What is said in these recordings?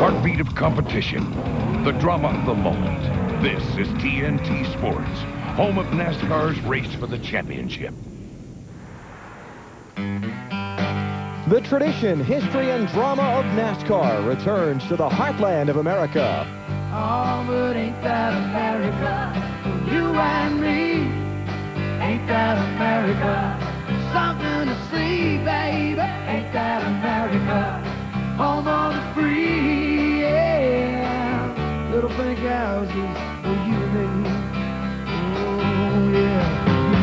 heartbeat of competition, the drama of the moment. This is TNT Sports, home of NASCAR's race for the championship. The tradition, history, and drama of NASCAR returns to the heartland of America. Oh, but ain't that America, for you and me? Ain't that America, something to see, baby? Ain't that America, home of the free, yeah. Little pink houses for you and me. Oh, yeah,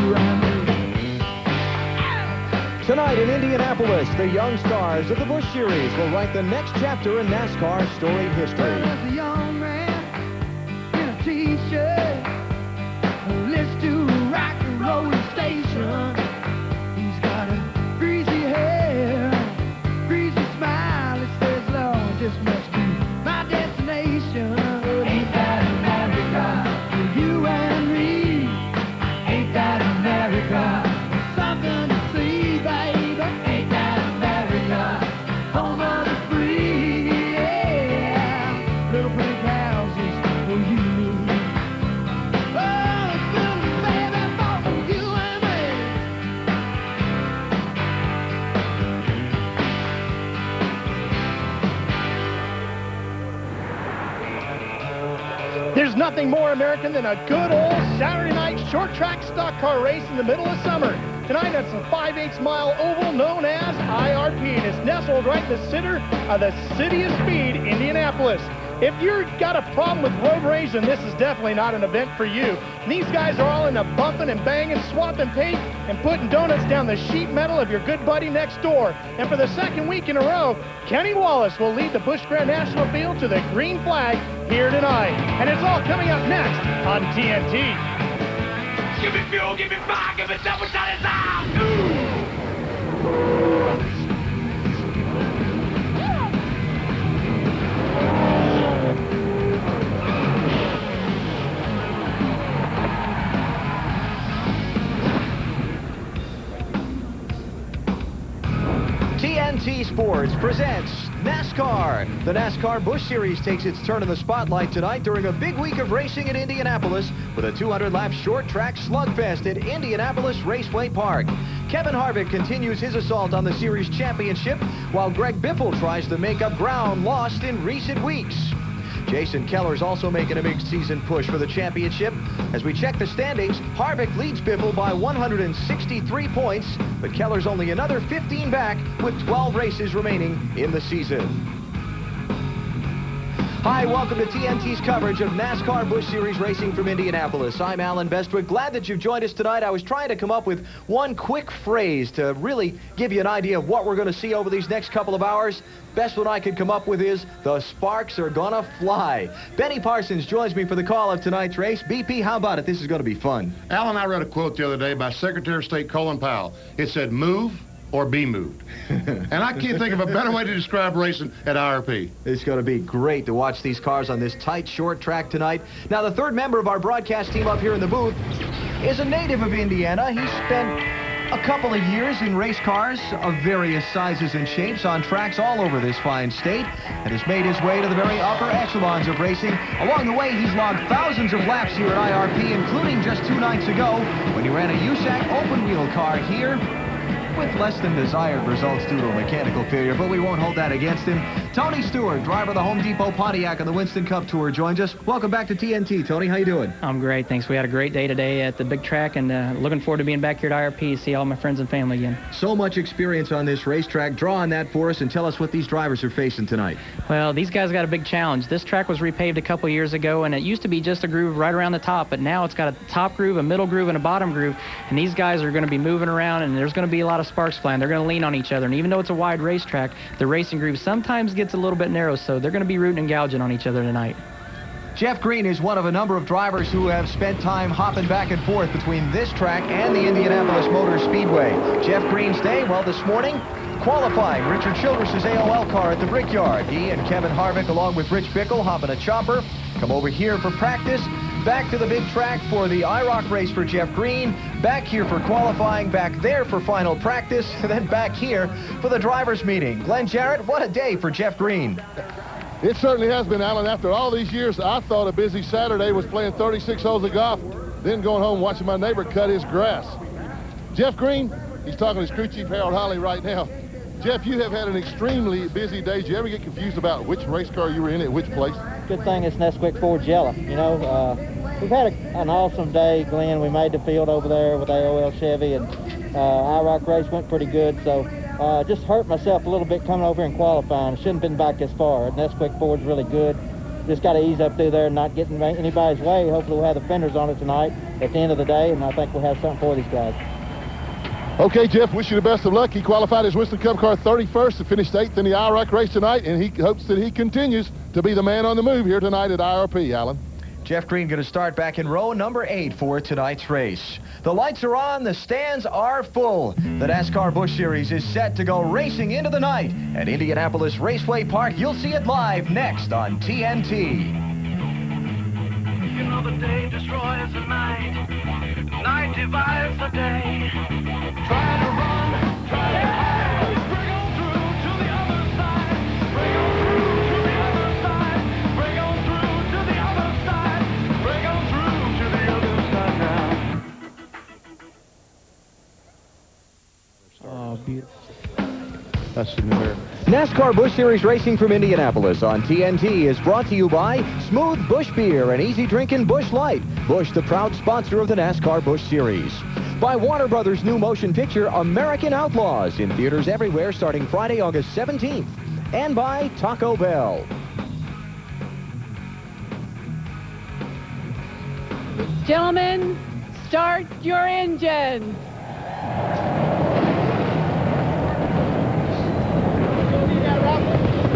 you and me. Tonight in Indianapolis, the young stars of the Busch Series will write the next chapter in NASCAR storied history. There's a young man in a t-shirt who listens to rock and roll station. He's got a greasy hair, greasy smile. It says, Lord, this must be my destination. Ain't that America, for you and me? Ain't that America, something to see, baby? Ain't that America, home of the free, yeah. Little pink houses for you and me. Oh, it's building, baby, for you and me. There's nothing more American than a good old Saturday night short track stock car race in the middle of summer. Tonight, that's a 5/8 mile oval known as IRP, and it's nestled right in the center of the City of Speed, Indianapolis. If you've got a problem with road rage, then this is definitely not an event for you. And these guys are all into bumping and banging, swapping paint, and putting donuts down the sheet metal of your good buddy next door. And for the second week in a row, Kenny Wallace will lead the Busch Grand National Field to the green flag here tonight. And it's all coming up next on TNT. Give me fuel, give me fire, give me double shot is out. TNT Sports presents NASCAR. The NASCAR Busch Series takes its turn in the spotlight tonight during a big week of racing at Indianapolis with a 200-lap short track slugfest at Indianapolis Raceway Park. Kevin Harvick continues his assault on the series championship, while Greg Biffle tries to make up ground lost in recent weeks. Jason Keller's also making a big season push for the championship. As we check the standings, Harvick leads Biffle by 163 points, but Keller's only another 15 back with 12 races remaining in the season. Hi, welcome to TNT's coverage of NASCAR Busch Series racing from Indianapolis. I'm Alan Bestwick. Glad that you've joined us tonight. I was trying to come up with one quick phrase to really give you an idea of what we're going to see over these next couple of hours. Best one I could come up with is, the sparks are gonna fly. Benny Parsons joins me for the call of tonight's race. BP, how about it? This is going to be fun. Alan, I read a quote the other day by Secretary of State Colin Powell. It said, move or be moved. And I can't think of a better way to describe racing at IRP. It's going to be great to watch these cars on this tight, short track tonight. Now, the third member of our broadcast team up here in the booth is a native of Indiana. He spent a couple of years in race cars of various sizes and shapes on tracks all over this fine state, and has made his way to the very upper echelons of racing. Along the way, he's logged thousands of laps here at IRP, including just 2 nights ago when he ran a USAC open-wheel car here with less than desired results due to a mechanical failure, but we won't hold that against him. Tony Stewart, driver of the Home Depot Pontiac on the Winston Cup Tour, joins us. Welcome back to TNT. Tony, how you doing? I'm great, thanks. We had a great day today at the big track, and looking forward to being back here at IRP, see all my friends and family again. So much experience on this racetrack. Draw on that for us and tell us what these drivers are facing tonight. Well, these guys got a big challenge. This track was repaved a couple years ago, and it used to be just a groove right around the top, but now it's got a top groove, a middle groove, and a bottom groove, and these guys are going to be moving around, and there's going to be a lot of sparks flying. They're going to lean on each other, and even though it's a wide racetrack, the racing groove sometimes gets a little bit narrow, so they're going to be rooting and gouging on each other tonight. Jeff Green is one of a number of drivers who have spent time hopping back and forth between this track and the Indianapolis Motor Speedway. Jeff Green's day, well, this morning, qualifying Richard Childress' AOL car at the Brickyard. He and Kevin Harvick, along with Rich Bickle, hop in a chopper, come over here for practice, back to the big track for the IROC race for Jeff Green, back here for qualifying, back there for final practice, and then back here for the drivers' meeting. Glenn Jarrett, what a day for Jeff Green. It certainly has been, Alan. After all these years, I thought a busy Saturday was playing 36 holes of golf, then going home watching my neighbor cut his grass. Jeff Green, he's talking to his crew chief, Harold Holly, right now. Jeff, you have had an extremely busy day. Did you ever get confused about which race car you were in at which place? Good thing it's Nesquik Ford's yellow. You know, we've had an awesome day, Glenn. We made the field over there with AOL Chevy, and IROC race went pretty good. So just hurt myself a little bit coming over and qualifying. Shouldn't have been back this far. Nesquik Ford's really good. Just got to ease up through there and not get in anybody's way. Hopefully we'll have the fenders on it tonight at the end of the day, and I think we'll have something for these guys. Okay, Jeff, wish you the best of luck. He qualified his Winston Cup car 31st and finished 8th in the IROC race tonight, and he hopes that he continues to be the man on the move here tonight at IRP, Alan. Jeff Green going to start back in row number 8 for tonight's race. The lights are on, the stands are full. The NASCAR Busch Series is set to go racing into the night at Indianapolis Raceway Park. You'll see it live next on TNT. You know the day destroys the night. Night divides the day. Try to run, try to hide. Bring on through to the other side. Bring on through to the other side. Bring on through to the other side. Bring on through to the other side now. Oh, beautiful. That's the new air. NASCAR Busch Series racing from Indianapolis on TNT is brought to you by Smooth Busch Beer and easy drinking Busch Light. Busch, the proud sponsor of the NASCAR Busch Series. By Warner Brothers' new motion picture American Outlaws, in theaters everywhere starting Friday, August 17th. And by Taco Bell. Gentlemen, start your engines.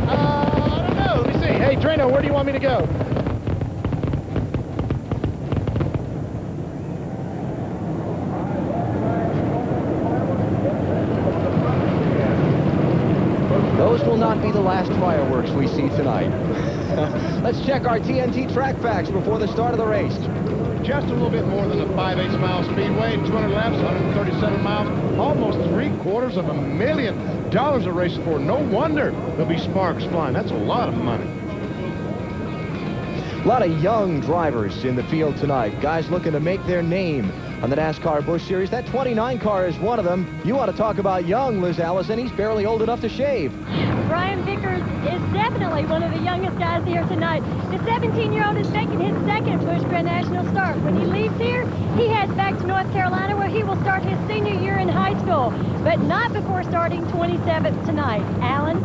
I don't know. Let me see. Hey, Trino, where do you want me to go? Those will not be the last fireworks we see tonight. Let's check our TNT track facts before the start of the race. Just a little bit more than a 5/8 mile speedway, 200 laps, 137 miles, almost $750,000 of racing for. No wonder there'll be sparks flying. That's a lot of money. A lot of young drivers in the field tonight. Guys looking to make their name on the NASCAR Busch Series. That 29 car is one of them. You want to talk about young, Liz Allison. He's barely old enough to shave. Brian Vickers is definitely one of the youngest guys here tonight. The 17-year-old is making his second Busch Grand National start. When he leaves here, he heads back to North Carolina where he will start his senior year in high school, but not before starting 27th tonight. Alan?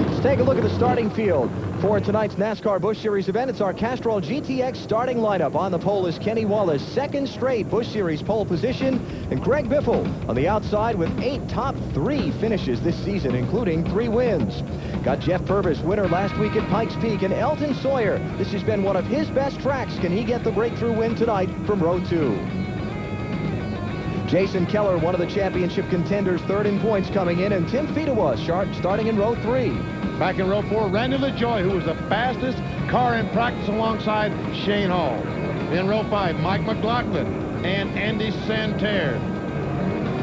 Let's take a look at the starting field for tonight's NASCAR Busch Series event. It's our Castrol GTX starting lineup. On the pole is Kenny Wallace, second straight Busch Series pole position, and Greg Biffle on the outside with 8 top 3 finishes this season, including 3 wins. Got Jeff Purvis, winner last week at Pikes Peak, and Elton Sawyer. This has been one of his best tracks. Can he get the breakthrough win tonight from row 2? Jason Keller, one of the championship contenders, third in points coming in, and Tim Fedewa starting in row 3. Back in row 4, Randy LaJoy, who was the fastest car in practice alongside Shane Hall. In row 5, Mike McLaughlin and Andy Santerre.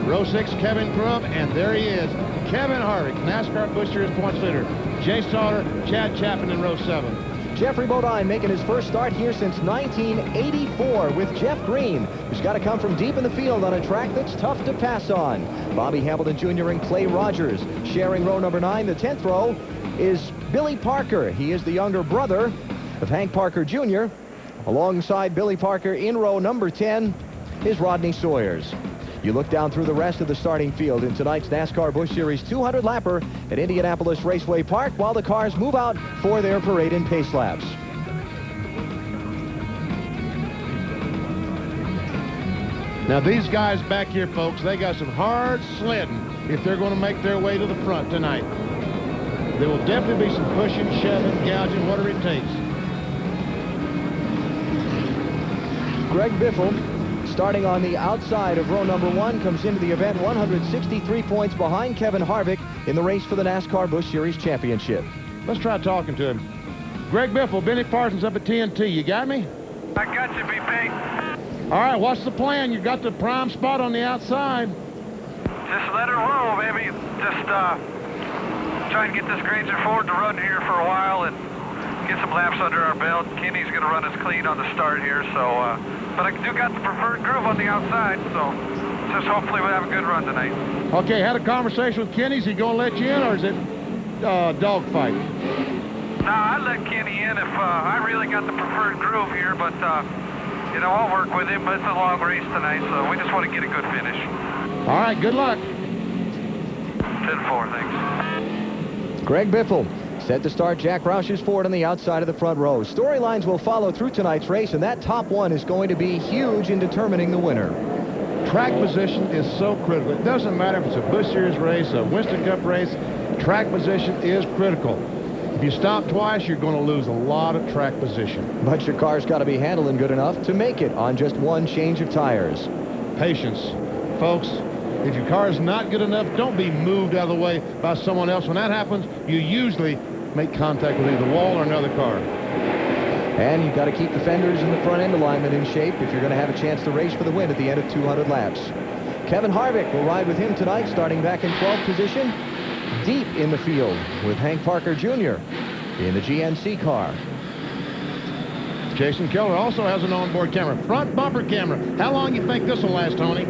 Row 6, Kevin Grubb, and there he is, Kevin Harvick, NASCAR Busch Series points leader. Jay Sauter, Chad Chapman in row 7. Jeffrey Bodine making his first start here since 1984 with Jeff Green, who's got to come from deep in the field on a track that's tough to pass on. Bobby Hamilton Jr. and Clay Rogers sharing row number 9. The 10th row is Billy Parker. He is the younger brother of Hank Parker Jr. Alongside Billy Parker in row number 10 is Rodney Sawyers. You look down through the rest of the starting field in tonight's NASCAR Busch Series 200-lapper at Indianapolis Raceway Park while the cars move out for their parade and pace laps. Now these guys back here, folks, they got some hard sledding if they're going to make their way to the front tonight. There will definitely be some pushing, shoving, gouging, whatever it takes. Greg Biffle, starting on the outside of row number 1, comes into the event 163 points behind Kevin Harvick in the race for the NASCAR Busch Series Championship. Let's try talking to him. Greg Biffle, Benny Parsons up at TNT. You got me? I got you, BP. All right, what's the plan? You got the prime spot on the outside. Just let her roll, baby. Just try and get this Granger Ford to run here for a while and get some laps under our belt. Kenny's going to run us clean on the start here, so, but I do got the preferred groove on the outside, so just hopefully we'll have a good run tonight. Okay, had a conversation with Kenny. Is he going to let you in, or is it dogfight? Nah, I'd let Kenny in if I really got the preferred groove here, but, you know, I'll work with him, but it's a long race tonight, so we just want to get a good finish. All right, good luck. 10-4, thanks. Greg Biffle set to start Jack Roush's Ford on the outside of the front row. Storylines will follow through tonight's race, and that top one is going to be huge in determining the winner. Track position is so critical. It doesn't matter if it's a Busch Series race, a Winston Cup race, track position is critical. If you stop twice, you're going to lose a lot of track position. But your car's got to be handling good enough to make it on just one change of tires. Patience. Folks, if your car is not good enough, don't be moved out of the way by someone else. When that happens, you usually make contact with either the wall or another car. And you've got to keep the fenders and the front end alignment in shape if you're going to have a chance to race for the win at the end of 200 laps. Kevin Harvick will ride with him tonight, starting back in 12th position, deep in the field with Hank Parker Jr. in the GNC car. Jason Keller also has an onboard camera, front bumper camera. How long do you think this will last, Tony?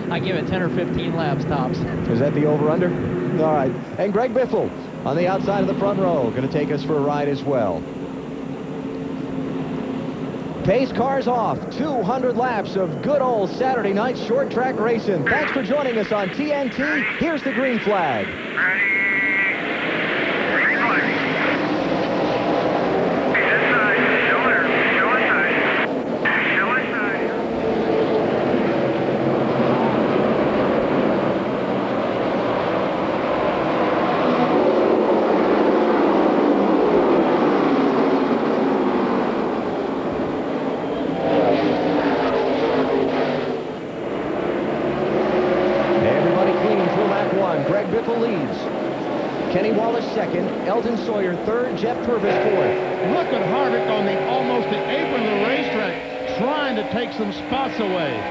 I give it 10 or 15 laps tops. Is that the over-under? All right. And Greg Biffle on the outside of the front row, going to take us for a ride as well. Pace cars off, 200 laps of good old Saturday night short track racing. Thanks for joining us on TNT. Here's the green flag. Second, Eldon Sawyer third, Jeff Purvis fourth. Look at Harvick on the almost the apron of the racetrack, trying to take some spots away.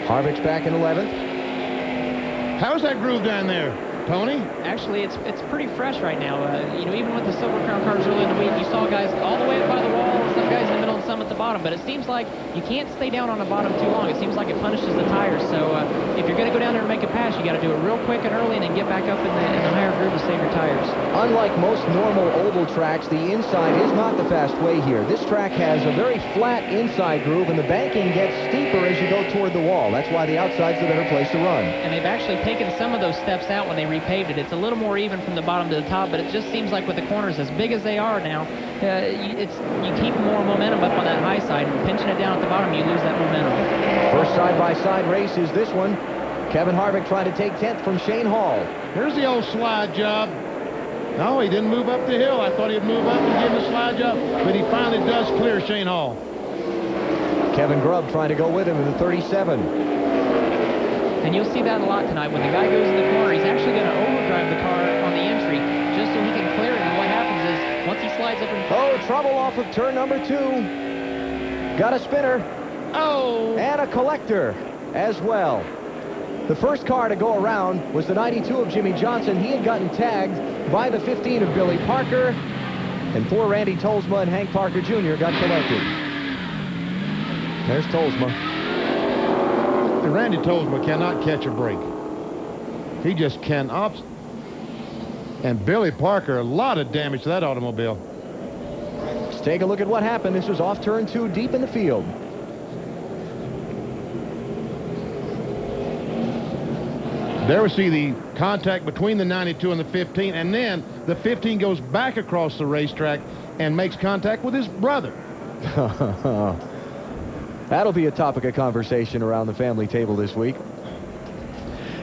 Harvick's back in 11th. How's that groove down there, Tony? Actually, it's pretty fresh right now. You know, even with the Silver Crown cars early in the week, you saw guys all the way up by the wall, some guys in the middle and some at the bottom. But it seems like you can't stay down on the bottom too long. It seems like it punishes the tires. So if you're going to go down there and make a pass, you got to do it real quick and early and then get back up in the higher groove to save your tires. Unlike most normal oval tracks, the inside is not the fast way here. This track has a very flat inside groove, and the banking gets steeper as you go toward the wall. That's why the outside's the better place to run. And they've actually taken some of those steps out when they repaved it. It's a little more even from the bottom to the top, but it just seems like with the corners as big as they are now, you keep more momentum up on that high side, and pinching it down at the bottom, you lose that momentum. First side-by-side race is this one. Kevin Harvick trying to take 10th from Shane Hall. Here's the old slide job. No, he didn't move up the hill. I thought he'd move up and give him a slide job, but he finally does clear Shane Hall. Kevin Grubb trying to go with him in the 37. And you'll see that a lot tonight. When the guy goes in the corner, he's actually going to overdrive the car on the entry just so he can clear it. And what happens is, once he slides up and... Oh, trouble off of turn number 2. Got a spinner. Oh! And a collector as well. The first car to go around was the 92 of Jimmy Johnson. He had gotten tagged by the 15 of Billy Parker. And poor Randy Tolsma and Hank Parker Jr. got collected. There's Tolsma. And Randy Tolsma cannot catch a break. He just cannot. And Billy Parker, a lot of damage to that automobile. Let's take a look at what happened. This was off turn 2, deep in the field. There we see the contact between the 92 and the 15, and then the 15 goes back across the racetrack and makes contact with his brother. That'll be a topic of conversation around the family table this week.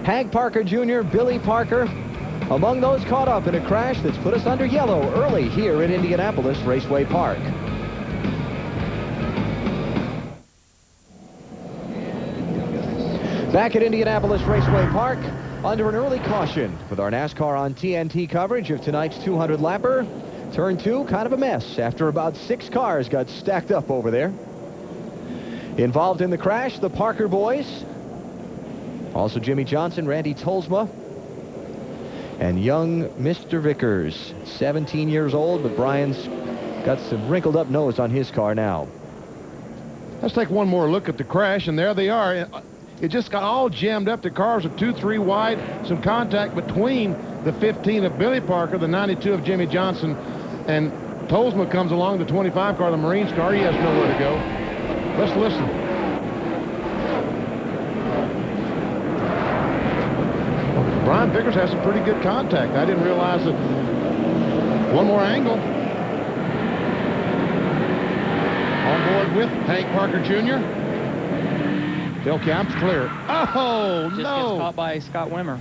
Hank Parker Jr., Billy Parker, among those caught up in a crash that's put us under yellow early here at Indianapolis Raceway Park. Back at Indianapolis Raceway Park, under an early caution with our NASCAR on TNT coverage of tonight's 200-lapper. Turn 2, kind of a mess after about 6 cars got stacked up over there. Involved in the crash, the Parker boys. Also Jimmy Johnson, Randy Tolsma. and young Mr. Vickers, 17 years old, but Brian's got some wrinkled up nose on his car now. Let's take one more look at the crash, and there they are. It just got all jammed up. The cars are 2-3 wide. Some contact between the 15 of Billy Parker, the 92 of Jimmy Johnson, and Tolsma comes along, the 25 car, the Marines car. He has nowhere to go. Let's listen. Brian Vickers has some pretty good contact. I didn't realize that. One more angle. On board with Hank Parker Jr. Phil Camp's clear. Oh, Just no. gets caught by Scott Wimmer.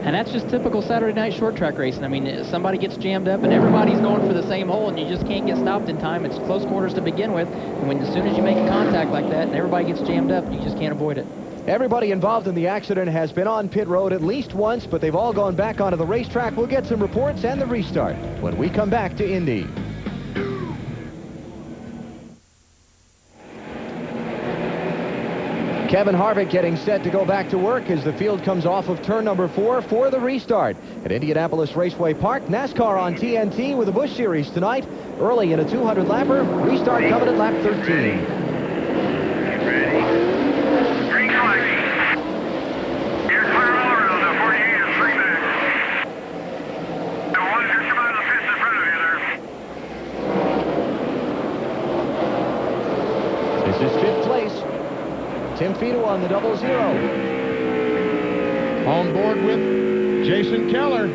And that's just typical Saturday night short track racing. I mean, somebody gets jammed up and everybody's going for the same hole and you just can't get stopped in time. It's close quarters to begin with. And as soon as you make a contact like that and everybody gets jammed up, you just can't avoid it. Everybody involved in the accident has been on pit road at least once, but they've all gone back onto the racetrack. We'll get some reports and the restart when we come back to Indy. Kevin Harvick getting set to go back to work as the field comes off of turn number 4 for the restart at Indianapolis Raceway Park. NASCAR on TNT with the Busch Series tonight. Early in a 200-lapper. Restart coming at lap 13. Get ready. Green flag. You're clear all around. The 48 is free back. The one just come out of the fence in front of you there. This is 5th place. Tim Fido on the 00. On board with Jason Keller.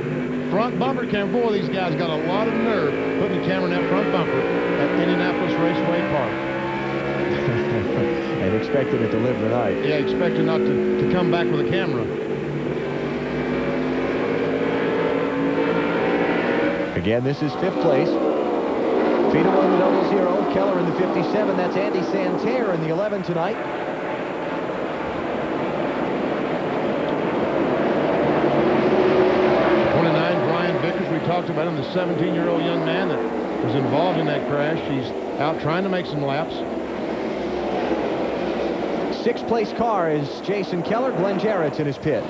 Front bumper cam. Boy, these guys got a lot of nerve putting the camera in that front bumper at Indianapolis Raceway Park. And expected it to live tonight. Yeah, expected not to come back with a camera. Again, this is 5th place. Fido on the 00. Keller in the 57. That's Andy Santerre in the 11 tonight. Talked about him, the 17-year-old young man that was involved in that crash. He's out trying to make some laps. 6th place car is Jason Keller. Glenn Jarrett's in his pit.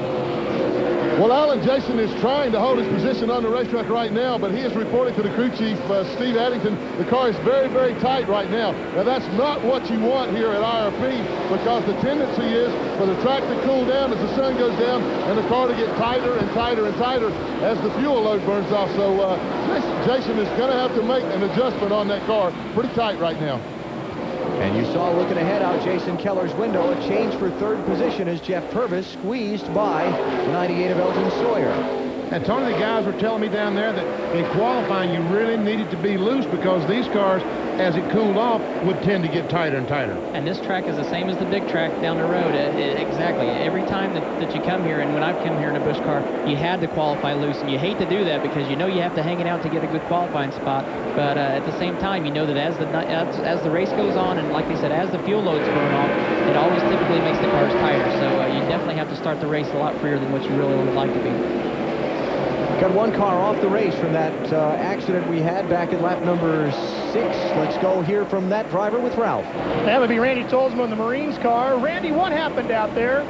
Well, Alan, Jason is trying to hold his position on the racetrack right now, but he is reporting to the crew chief, Steve Addington, the car is very, very tight right now. Now, that's not what you want here at IRP, because the tendency is for the track to cool down as the sun goes down and the car to get tighter and tighter and tighter as the fuel load burns off. So Jason is going to have to make an adjustment on that car. Pretty tight right now. And you saw looking ahead out Jason Keller's window, a change for 3rd position as Jeff Purvis squeezed by the 98 of Elgin Sawyer. And Tony, the guys were telling me down there that in qualifying you really needed to be loose because these cars, as it cooled off, would tend to get tighter and tighter. And this track is the same as the big track down the road. Exactly. Every time that you come here, and when I've come here in a Busch car, you had to qualify loose, and you hate to do that because you know you have to hang it out to get a good qualifying spot. But at the same time, you know that as the race goes on, and like they said, as the fuel loads burn off, it always typically makes the cars tighter. So you definitely have to start the race a lot freer than what you really would like to be. Got one car off the race from that accident we had back at lap number 6. Let's go hear from that driver with Ralph. That would be Randy Tolsma in the Marines car. Randy, what happened out there?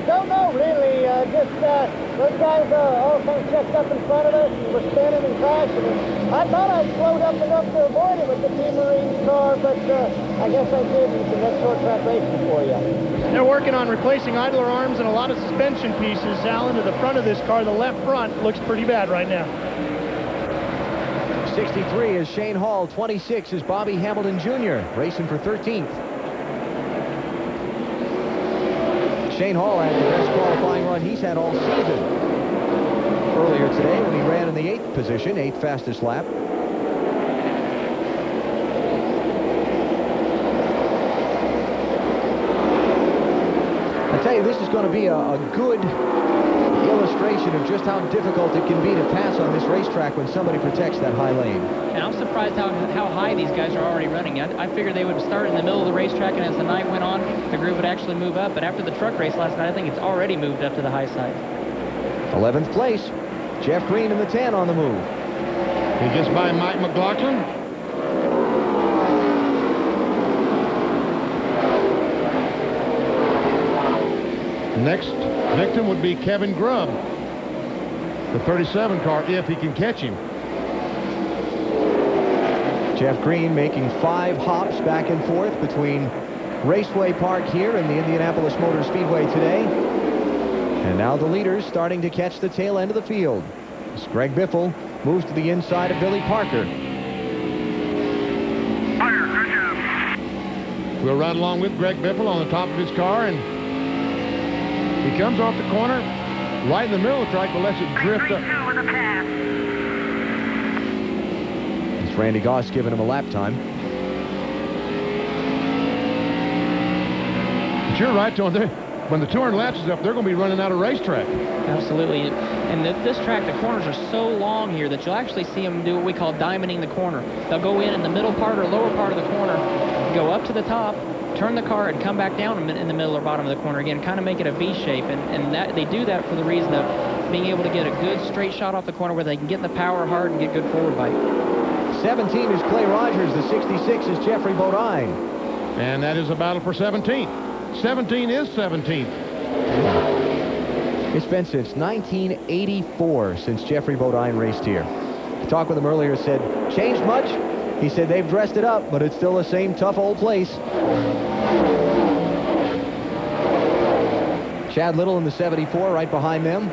Don't know, really. Just those guys all kind of checked up in front of us and were spinning and crashing. And I thought I'd slowed up enough to avoid it with the Team Marines car, but I guess I didn't. So that's short track racing for you. They're working on replacing idler arms and a lot of suspension pieces. Alan, to the front of this car, the left front looks pretty bad right now. 63 is Shane Hall. 26 is Bobby Hamilton Jr. racing for 13th. Shane Hall had the best qualifying run he's had all season. Earlier today when he ran in the 8th position, 8th fastest lap. I tell you, this is going to be a good illustration of just how difficult it can be to pass on this racetrack when somebody protects that high lane. And I'm surprised how high these guys are already running. I figured they would start in the middle of the racetrack, and as the night went on, the groove would actually move up. But after the truck race last night, I think it's already moved up to the high side. 11th place, Jeff Green in the 10 on the move. He gets by Mike McLaughlin. Next victim would be Kevin Grubb. the 37 car if he can catch him. Jeff Green making 5 hops back and forth between Raceway Park here and the Indianapolis Motor Speedway today. And now the leaders starting to catch the tail end of the field. As Greg Biffle moves to the inside of Billy Parker. We'll ride along with Greg Biffle on the top of his car, and he comes off the corner right in the middle of the track, but lets it drift up. It's Randy Goss giving him a lap time. But you're right, Tony. When the 200 laps is up, they're going to be running out of racetrack. Absolutely. And this track, the corners are so long here that you'll actually see them do what we call diamonding the corner. They'll go in the middle part or lower part of the corner, go up to the top, turn the car, and come back down in the middle or bottom of the corner again, kind of make it a V shape. And that they do that for the reason of being able to get a good straight shot off the corner where they can get in the power hard and get good forward bite. 17 is Clay Rogers. The 66 is Jeffrey Bodine. And that is a battle for 17th. 17 is 17th. It's been since 1984 since Jeffrey Bodine raced here. I talked with him earlier, said, changed much? He said they've dressed it up, but it's still the same tough old place. Chad Little in the 74 right behind them.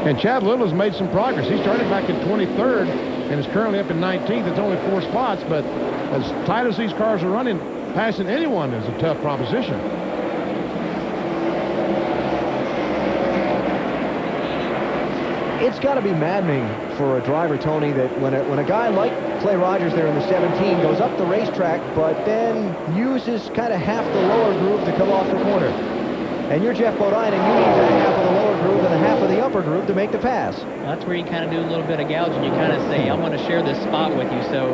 And Chad Little has made some progress. He started back in 23rd and is currently up in 19th. It's only 4 spots, but as tight as these cars are running, passing anyone is a tough proposition. It's got to be maddening for a driver, Tony, that when a guy like Clay Rogers there in the 17 goes up the racetrack, but then uses kind of half the lower groove to come off the corner. And you're Jeff Bodine, and you need that half of the lower groove and a half of the upper groove to make the pass. That's where you kind of do a little bit of gouging. You kind of say, I'm going to share this spot with you. So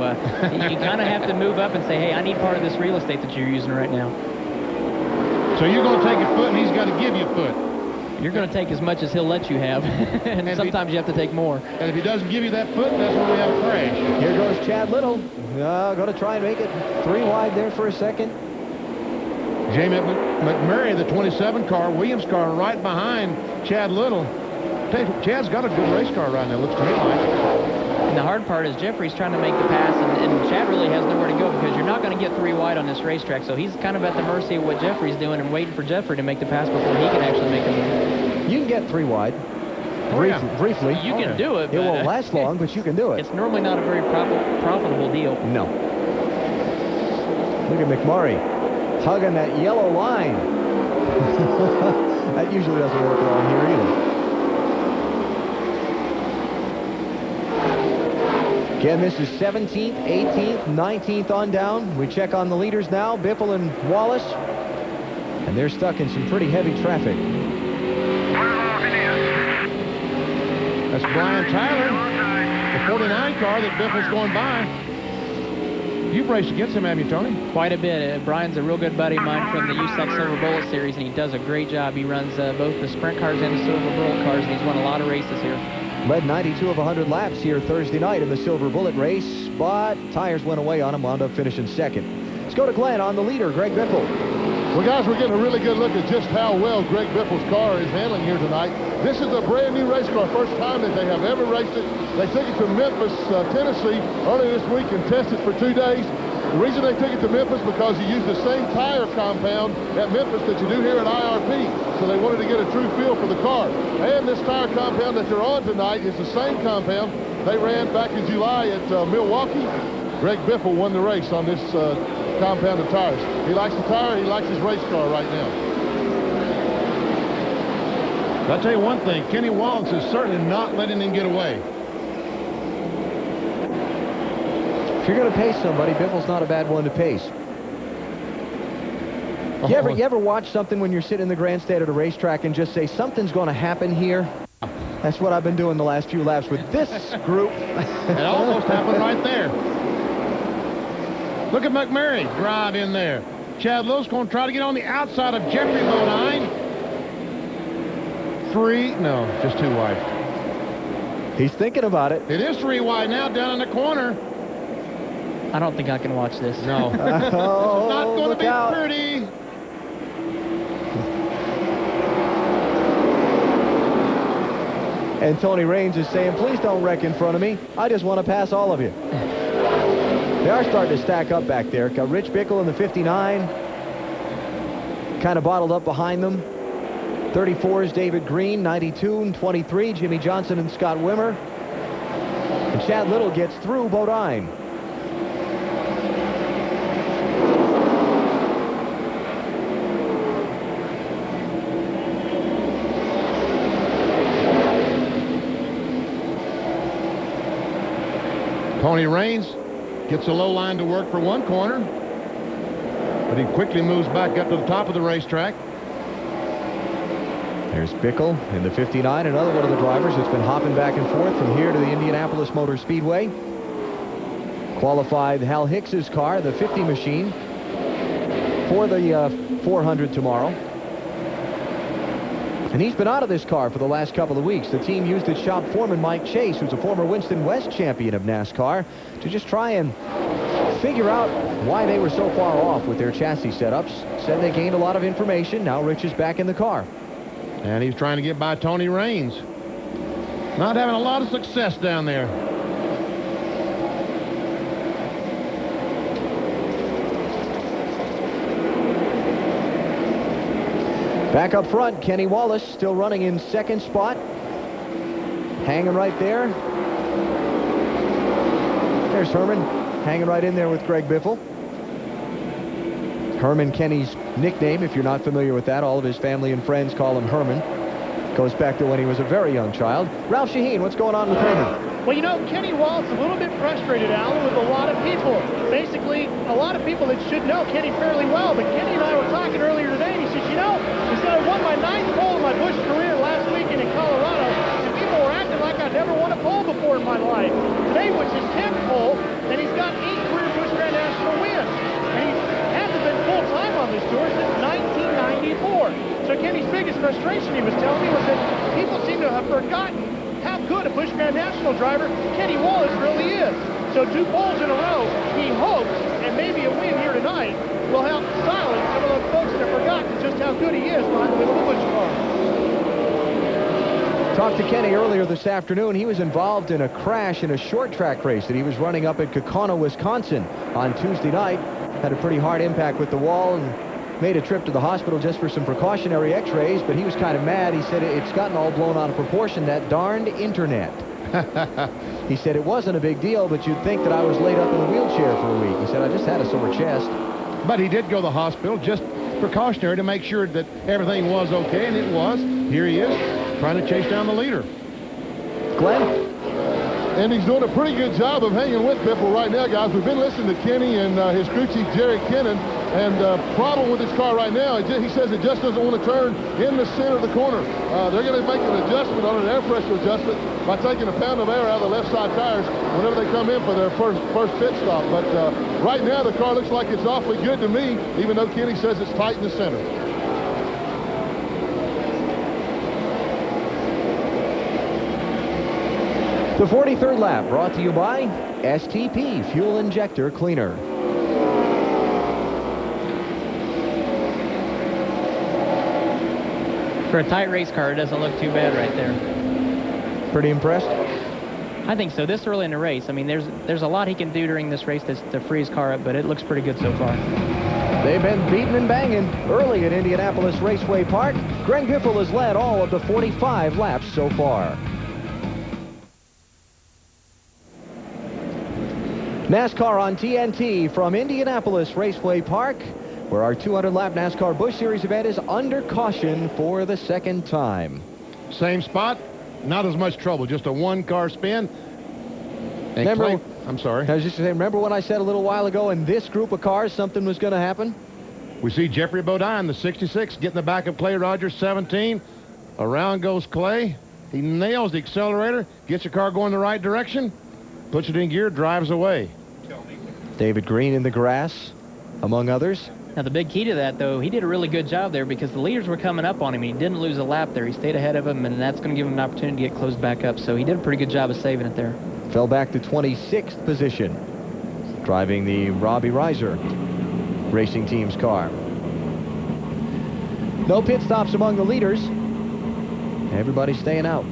you kind of have to move up and say, hey, I need part of this real estate that you're using right now. So you're going to take a foot, and he's got to give you a foot. You're going to take as much as he'll let you have, and sometimes you have to take more. And if he doesn't give you that foot, that's when we have a crash. Here goes Chad Little. Going to try and make it 3 wide there for a second. Jamie McMurray, the 27 car, Williams car, right behind Chad Little. Chad's got a good race car right now, looks to me like. And the hard part is Jeffrey's trying to make the pass, and Chad really has nowhere to go because you're not going to get 3 wide on this racetrack. So he's kind of at the mercy of what Jeffrey's doing and waiting for Jeffrey to make the pass before he can actually make the move. You can get 3 wide. Briefly. You can do it. It won't last long, but you can do it. It's normally not a very profitable deal. No. Look at McMurray hugging that yellow line. That usually doesn't work around here either. Again, this is 17th, 18th, 19th on down. We check on the leaders now, Biffle and Wallace. And they're stuck in some pretty heavy traffic. That's Brian Tyler, the 49 car that Biffle's going by. You've raced against him, haven't you, Tony? Quite a bit. Brian's a real good buddy of mine from the USAC Silver Bullet Series, and he does a great job. He runs both the sprint cars and the Silver Bullet cars, and he's won a lot of races here. Led 92 of 100 laps here Thursday night in the Silver Bullet race, but tires went away on him, wound up finishing second. Let's go to Glenn on the leader, Greg Biffle. Well, guys, we're getting a really good look at just how well Greg Biffle's car is handling here tonight. This is a brand new race car, first time that they have ever raced it. They took it to Memphis, Tennessee earlier this week and tested for 2 days. The reason they took it to Memphis because you use the same tire compound at Memphis that you do here at IRP. So they wanted to get a true feel for the car. And this tire compound that they're on tonight is the same compound they ran back in July at Milwaukee. Greg Biffle won the race on this compound of tires. He likes the tire, he likes his race car right now. I'll tell you one thing, Kenny Wallace is certainly not letting him get away. If you're going to pace somebody, Biffle's not a bad one to pace. You ever watch something when you're sitting in the grandstand at a racetrack and just say, something's going to happen here? That's what I've been doing the last few laps with this group. It almost happened right there. Look at McMurray drive in there. Chad Little's going to try to get on the outside of Jeffrey Bodine. 3, no, just 2 wide. He's thinking about it. It is 3 wide now down in the corner. I don't think I can watch this. No. Oh, Not going to be out. pretty. And Tony Raines is saying, please don't wreck in front of me. I just want to pass all of you. They are starting to stack up back there. Got Rich Bickle in the 59. Kind of bottled up behind them. 34 is David Green, 92 and 23, Jimmy Johnson and Scott Wimmer. And Chad Little gets through Bodine. Tony Raines gets a low line to work for one corner, but he quickly moves back up to the top of the racetrack. There's Bickle in the 59, another one of the drivers that's been hopping back and forth from here to the Indianapolis Motor Speedway. Qualified Hal Hicks's car, the 50 machine, for the 400 tomorrow. And he's been out of this car for the last couple of weeks. The team used its shop foreman, Mike Chase, who's a former Winston West champion of NASCAR, to just try and figure out why they were so far off with their chassis setups. Said they gained a lot of information. Now Rich is back in the car. And he's trying to get by Tony Raines. Not having a lot of success down there. Back up front, Kenny Wallace still running in second spot. Hanging right there. There's Herman, hanging right in there with Greg Biffle. Herman, Kenny's nickname, if you're not familiar with that. All of his family and friends call him Herman. Goes back to when he was a very young child. Ralph Shaheen, what's going on with Herman? Well, you know, Kenny Wallace a little bit frustrated, Alan, with a lot of people. Basically, a lot of people that should know Kenny fairly well. But Kenny and I were talking earlier today, and he said, you know, I won my 9th pole in my Busch career last weekend in Colorado, and people were acting like I'd never won a pole before in my life. Today was his 10th pole, and he's got 8 career Busch Grand National wins. And he hasn't been full-time on this tour since 1994. So Kenny's biggest frustration, he was telling me, was that people seem to have forgotten how good a Busch Grand National driver Kenny Wallace really is. So 2 poles in a row, he hopes, and maybe a win here tonight, will help silence some of those folks that have forgotten just how good he is behind the wheel of the Busch car. Talked to Kenny earlier this afternoon. He was involved in a crash in a short track race that he was running up at Kaukauna, Wisconsin on Tuesday night. Had a pretty hard impact with the wall and made a trip to the hospital just for some precautionary x-rays, but he was kind of mad. He said it's gotten all blown out of proportion, that darned internet. He said it wasn't a big deal, but you'd think that I was laid up in a wheelchair for a week. He said I just had a sore chest. But he did go to the hospital, just precautionary, to make sure that everything was okay, and it was. Here he is, trying to chase down the leader. Glenn? And he's doing a pretty good job of hanging with Biffle right now, guys. We've been listening to Kenny and his crew chief, Jerry Kennan. And the problem with this car right now, he says it just doesn't want to turn in the center of the corner. They're going to make an adjustment on an air pressure adjustment by taking a pound of air out of the left side tires whenever they come in for their first pit stop. But right now, the car looks like it's awfully good to me, even though Kenny says it's tight in the center. The 43rd lap brought to you by STP Fuel Injector Cleaner. For a tight race car, it doesn't look too bad right there. Pretty impressed? I think so. This early in the race, I mean, there's a lot he can do during this race to free his car up, but it looks pretty good so far. They've been beating and banging early at Indianapolis Raceway Park. Greg Biffle has led all of the 45 laps so far. NASCAR on TNT from Indianapolis Raceway Park, where our 200-lap NASCAR Busch Series event is under caution for the second time. Same spot, not as much trouble, just a one-car spin. And remember, I'm sorry. I was just saying, remember when I said a little while ago in this group of cars something was going to happen? We see Jeffrey Bodine, the 66, getting the back of Clay Rogers, 17. Around goes Clay. He nails the accelerator, gets the car going the right direction, puts it in gear, drives away. David Green in the grass, among others. Now, the big key to that, though, he did a really good job there because the leaders were coming up on him. He didn't lose a lap there. He stayed ahead of them, and that's going to give him an opportunity to get closed back up. So he did a pretty good job of saving it there. Fell back to 26th position, driving the Robbie Reiser Racing Team's car. No pit stops among the leaders. Everybody staying out.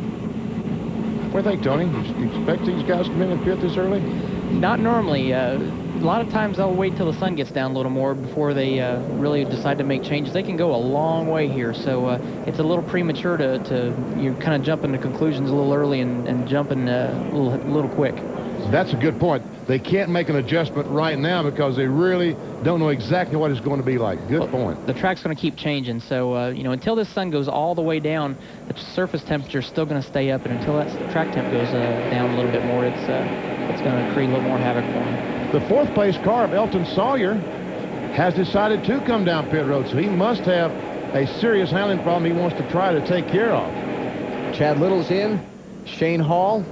What do you think, Tony? You expect these guys to come in and pit this early? Not normally. A lot of times they'll wait till the sun gets down a little more before they really decide to make changes. They can go a long way here, so it's a little premature to you kind of jump into conclusions a little early and jumping a little quick. That's a good point. They can't make an adjustment right now because they really don't know exactly what it's going to be like. Good point. The track's going to keep changing, so until the sun goes all the way down, the surface temperature is still going to stay up, and until that track temp goes down a little bit more, it's going to create a little more havoc for them. The fourth place car of Elton Sawyer has decided to come down pit road, so he must have a serious handling problem he wants to try to take care of. Chad Little's in, Shane Hall,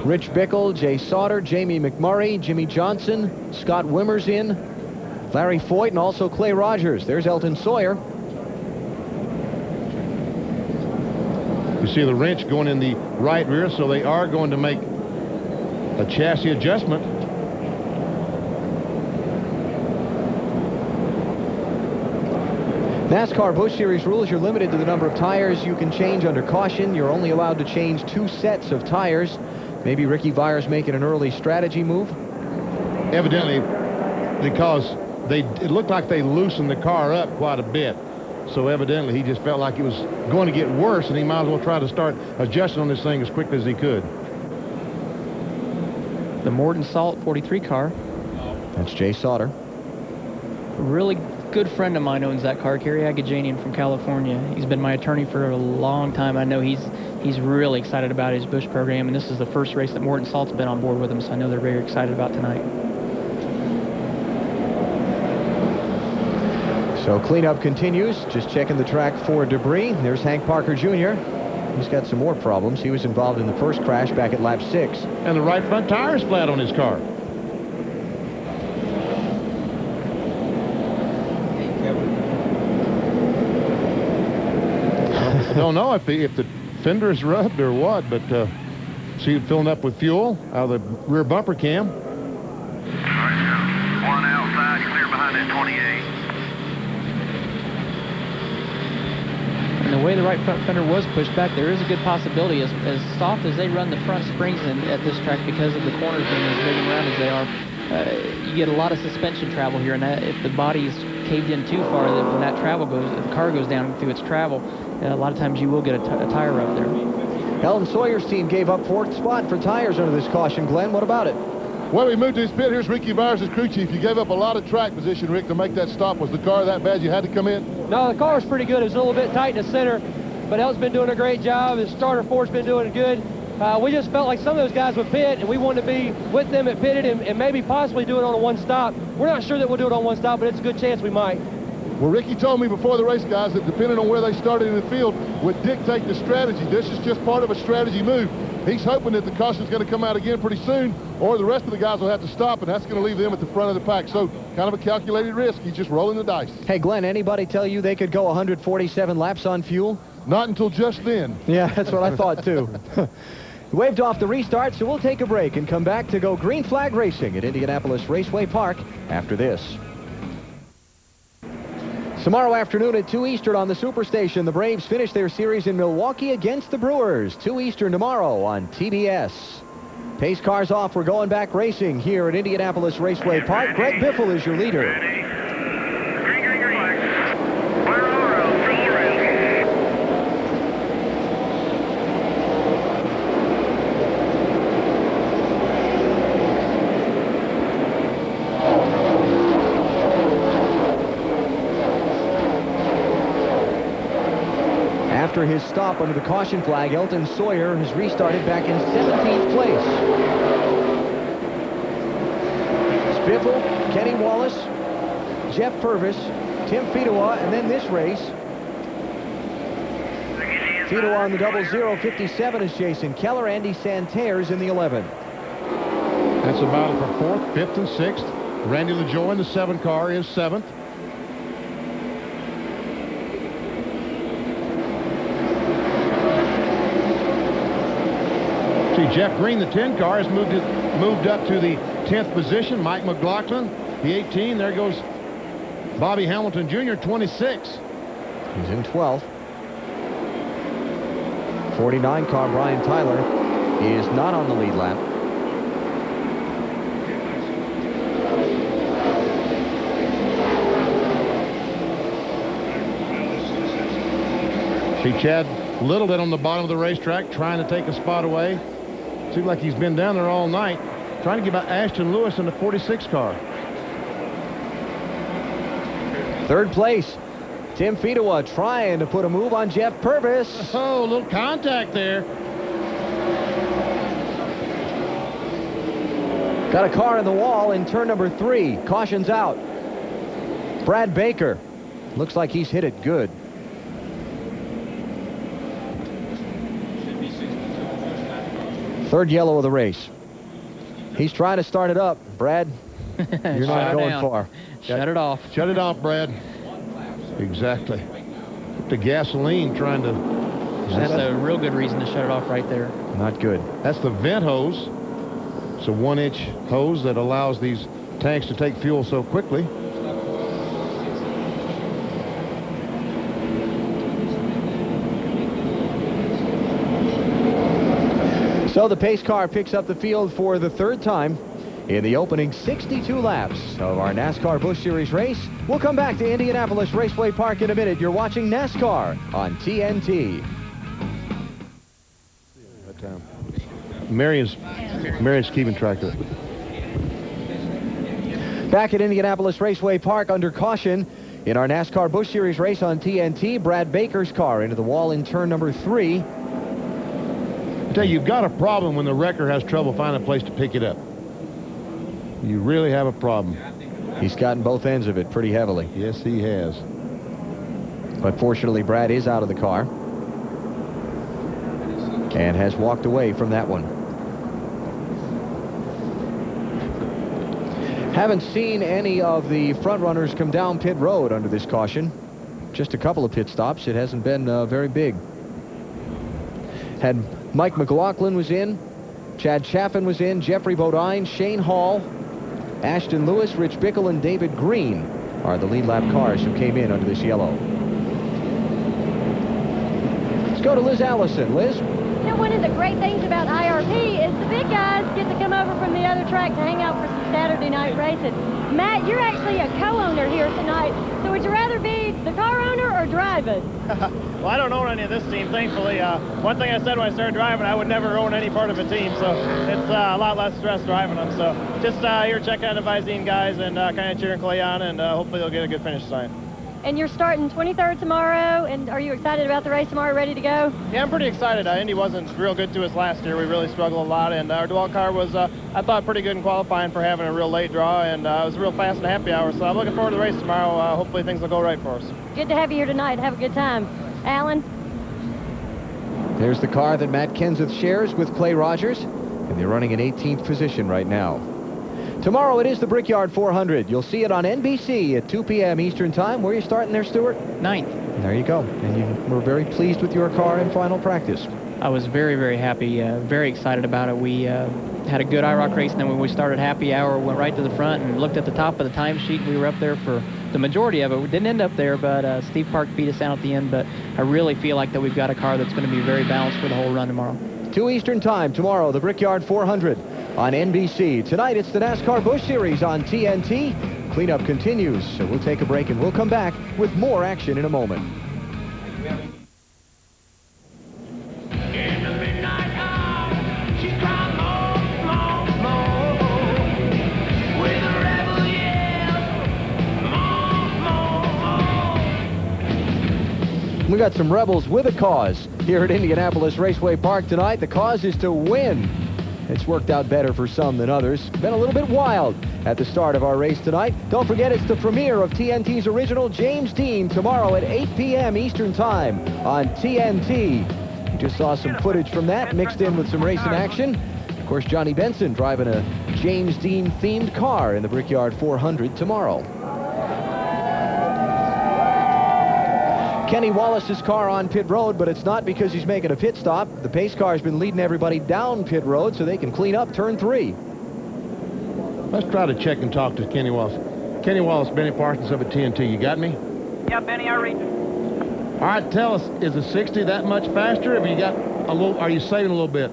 Rich Bickle, Jay Sauter, Jamie McMurray, Jimmy Johnson, Scott Wimmer's in, Larry Foyt, and also Clay Rogers. There's Elton Sawyer. You see the wrench going in the right rear, so they are going to make a chassis adjustment. NASCAR Busch Series rules, you're limited to the number of tires you can change under caution. You're only allowed to change 2 sets of tires. Maybe Ricky Vires making an early strategy move? Evidently, because it looked like they loosened the car up quite a bit. So evidently, he just felt like it was going to get worse, and he might as well try to start adjusting on this thing as quickly as he could. The Morton Salt 43 car. That's Jay Sauter. A really good friend of mine owns that car, Kerry Agajanian from California. He's been my attorney for a long time. I know he's really excited about his Busch program, and this is the first race that Morton Salt's been on board with him, so I know they're very excited about tonight. So cleanup continues. Just checking the track for debris. There's Hank Parker Jr. He's got some more problems. He was involved in the first crash back at lap 6. And the right front tire is flat on his car. I don't know if the fender is rubbed or what, but see it filling up with fuel out of the rear bumper cam. One outside, clear behind that 28. And the way the right front fender was pushed back, there is a good possibility, as soft as they run the front springs at this track because of the corners being as big and round as they are, you get a lot of suspension travel here, and that, if the body's caved in too far, that when that travel goes, if the car goes down through its travel, a lot of times you will get a tire rub there. Elton Sawyer's team gave up 4th spot for tires under this caution. Glenn, what about it? Well, we moved to his pit. Here's Ricky Vires' crew chief. You gave up a lot of track position, Rick, to make that stop. Was the car that bad you had to come in? No, the car's pretty good. It was a little bit tight in the center, but Elton's been doing a great job. His starter force been doing good. We just felt like some of those guys would pit, and we wanted to be with them at pitted and maybe possibly do it on a one stop. We're not sure that we'll do it on one stop, but it's a good chance we might. Well, Ricky told me before the race, guys, that depending on where they started in the field would dictate the strategy. This is just part of a strategy move. He's hoping that the caution's going to come out again pretty soon, or the rest of the guys will have to stop, and that's going to leave them at the front of the pack. So kind of a calculated risk. He's just rolling the dice. Hey, Glenn, anybody tell you they could go 147 laps on fuel? Not until just then. Yeah, that's what I thought, too. Waved off the restart, so we'll take a break and come back to go green flag racing at Indianapolis Raceway Park after this. Tomorrow afternoon at 2 Eastern on the Superstation, the Braves finish their series in Milwaukee against the Brewers. 2 Eastern tomorrow on TBS. Pace cars off. We're going back racing here at Indianapolis Raceway Park. Greg Biffle is your leader. After his stop under the caution flag, Elton Sawyer has restarted back in 17th place. Spiffle, Kenny Wallace, Jeff Purvis, Tim Fedewa, and then this race. Fedewa on the 0057 is Jason Keller. Andy Santerre's in the 11. That's a battle for 4th, 5th, and 6th. Randy LaJoie in the 7 car is 7th. Jeff Green, the 10 car, has moved up to the 10th position. Mike McLaughlin, the 18. There goes Bobby Hamilton Jr., 26. He's in 12th. 49 car, Brian Tyler, is not on the lead lap. See Chad Littleton on the bottom of the racetrack trying to take a spot away. Seems like he's been down there all night trying to get by Ashton Lewis in the 46 car. Third place, Tim Fedewa trying to put a move on Jeff Purvis. Oh, a little contact there. Got a car in the wall in turn number 3. Caution's out. Brad Baker looks like he's hit it good. Third yellow of the race. He's trying to start it up. Brad, you're not going far. Shut it off. Shut it off, Brad. Exactly. Put the gasoline trying to... That's a real good reason to shut it off right there. Not good. That's the vent hose. It's a 1-inch hose that allows these tanks to take fuel so quickly. So the pace car picks up the field for the third time in the opening 62 laps of our NASCAR Busch Series race. We'll come back to Indianapolis Raceway Park in a minute. You're watching NASCAR on TNT. Marion's keeping track of it. Back at Indianapolis Raceway Park under caution in our NASCAR Busch Series race on TNT. Brad Baker's car into the wall in turn number 3. I tell you, you've got a problem when the wrecker has trouble finding a place to pick it up. You really have a problem. He's gotten both ends of it pretty heavily. Yes, he has. But fortunately, Brad is out of the car and has walked away from that one. Haven't seen any of the front runners come down pit road under this caution. Just a couple of pit stops. It hasn't been very big. Had Mike McLaughlin was in, Chad Chaffin was in, Jeffrey Bodine, Shane Hall, Ashton Lewis, Rich Bickle, and David Green are the lead lap cars who came in under this yellow. Let's go to Liz Allison. Liz? You know, one of the great things about IRP is the big guys get to come over from the other track to hang out for some Saturday night racing. Matt, you're actually a co-owner here tonight, so would you rather be the car owner or driving? Well, I don't own any of this team, thankfully. One thing I said when I started driving, I would never own any part of a team, so it's a lot less stress driving them. So just here checking out the Visine guys and kind of cheering Clay on, and hopefully they'll get a good finish tonight. And you're starting 23rd tomorrow, and are you excited about the race tomorrow, ready to go? Yeah, I'm pretty excited. Indy wasn't real good to us last year. We really struggled a lot, and our dual car was, I thought, pretty good in qualifying for having a real late draw, and it was real fast and happy hour, so I'm looking forward to the race tomorrow. Hopefully things will go right for us. Good to have you here tonight. Have a good time. Alan? There's the car that Matt Kenseth shares with Clay Rogers, and they're running in 18th position right now. Tomorrow it is the Brickyard 400. You'll see it on NBC at 2 p.m. Eastern Time. Where are you starting there, Stuart? 9th. There you go. And you were very pleased with your car in final practice. I was very, very happy, very excited about it. We had a good IROC race, and then when we started happy hour, went right to the front and looked at the top of the timesheet. We were up there for the majority of it. We didn't end up there, but Steve Park beat us out at the end. But I really feel like that we've got a car that's going to be very balanced for the whole run tomorrow. 2 Eastern Time tomorrow, the Brickyard 400 on NBC. Tonight, it's the NASCAR Busch Series on TNT. Cleanup continues, so we'll take a break and we'll come back with more action in a moment. We got some rebels with a cause here at Indianapolis Raceway Park tonight. The cause is to win. It's worked out better for some than others. Been a little bit wild at the start of our race tonight. Don't forget, it's the premiere of TNT's original James Dean tomorrow at 8 p.m. Eastern Time on TNT. We just saw some footage from that mixed in with some racing action. Of course, Johnny Benson driving a James Dean themed car in the Brickyard 400 tomorrow. Kenny Wallace's car on pit road, but it's not because he's making a pit stop. The pace car's been leading everybody down pit road so they can clean up turn 3. Let's try to check and talk to Kenny Wallace. Kenny Wallace, Benny Parsons up at TNT. You got me? Yeah, Benny, I read you. All right, tell us, is the 60 that much faster? Have you got a little? Are you saving a little bit?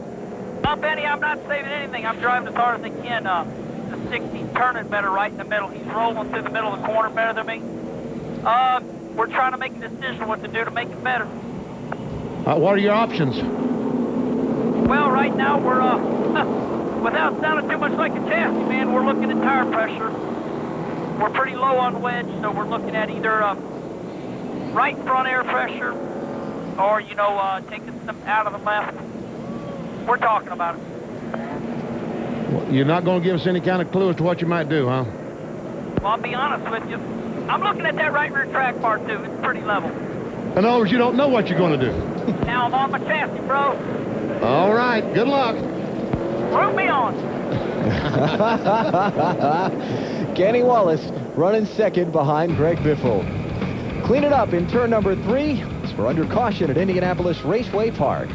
Benny, I'm not saving anything. I'm driving as hard as I can. The 60's turning better right in the middle. He's rolling through the middle of the corner better than me. We're trying to make a decision what to do to make it better. What are your options? Well, right now we're, without sounding too much like a chassis man, we're looking at tire pressure. We're pretty low on wedge, so we're looking at either right front air pressure or, you know, taking some out of the left. We're talking about it. Well, you're not going to give us any kind of clue as to what you might do, huh? Well, I'll be honest with you. I'm looking at that right rear track bar, too. It's pretty level. In other words, you don't know what you're going to do. Now I'm on my chassis, bro. All right. Good luck. Root me on. Kenny Wallace running second behind Greg Biffle. Clean it up in turn number 3. We're under caution at Indianapolis Raceway Park.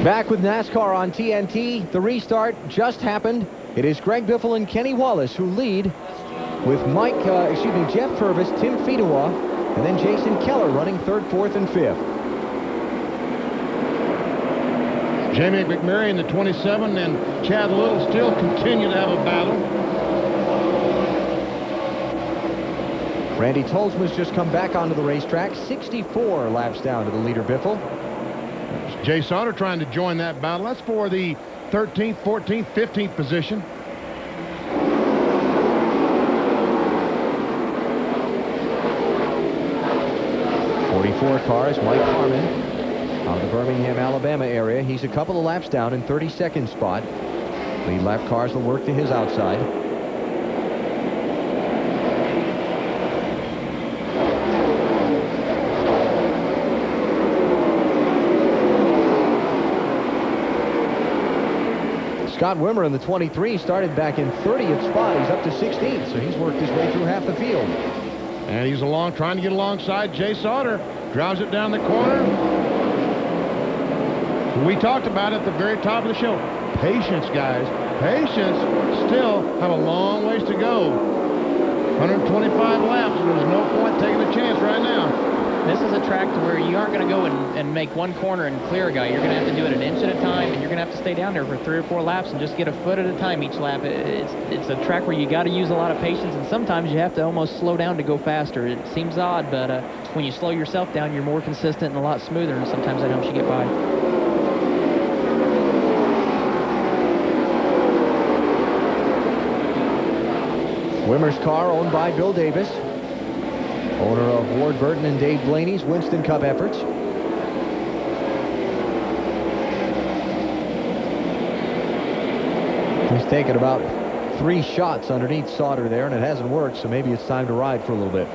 Back with NASCAR on TNT. The restart just happened. It is Greg Biffle and Kenny Wallace who lead, with Jeff Purvis, Tim Fedewa, and then Jason Keller running 3rd, 4th, and 5th. Jamie McMurray in the 27 and Chad Little still continue to have a battle. Randy Tolsma's just come back onto the racetrack, 64 laps down to the leader, Biffle. Jay Sauter trying to join that battle. That's for the 13th, 14th, 15th position. Cars, Mike Harmon out of the Birmingham, Alabama area. He's a couple of laps down in 32nd spot. Lead lap cars will work to his outside. Scott Wimmer in the 23 started back in 30th spot. He's up to 16th, so he's worked his way through half the field. And he's trying to get alongside Jay Sauter. Drives it down the corner. We talked about it at the very top of the show. Patience, guys. Patience. Still have a long ways to go. 125 laps. There's no point taking a chance right now. This is a track to where you aren't going to go and make one corner and clear a guy. You're going to have to do it an inch at a time, and you're going to have to stay down there for 3 or 4 laps and just get a foot at a time each lap. It's a track where you got to use a lot of patience, and sometimes you have to almost slow down to go faster. It seems odd, but when you slow yourself down, you're more consistent and a lot smoother, and sometimes that helps you get by. Wimmer's car owned by Bill Davis, owner of Ward Burton and Dave Blaney's Winston Cup efforts. He's taken about 3 shots underneath Sauter there, and it hasn't worked, so maybe it's time to ride for a little bit.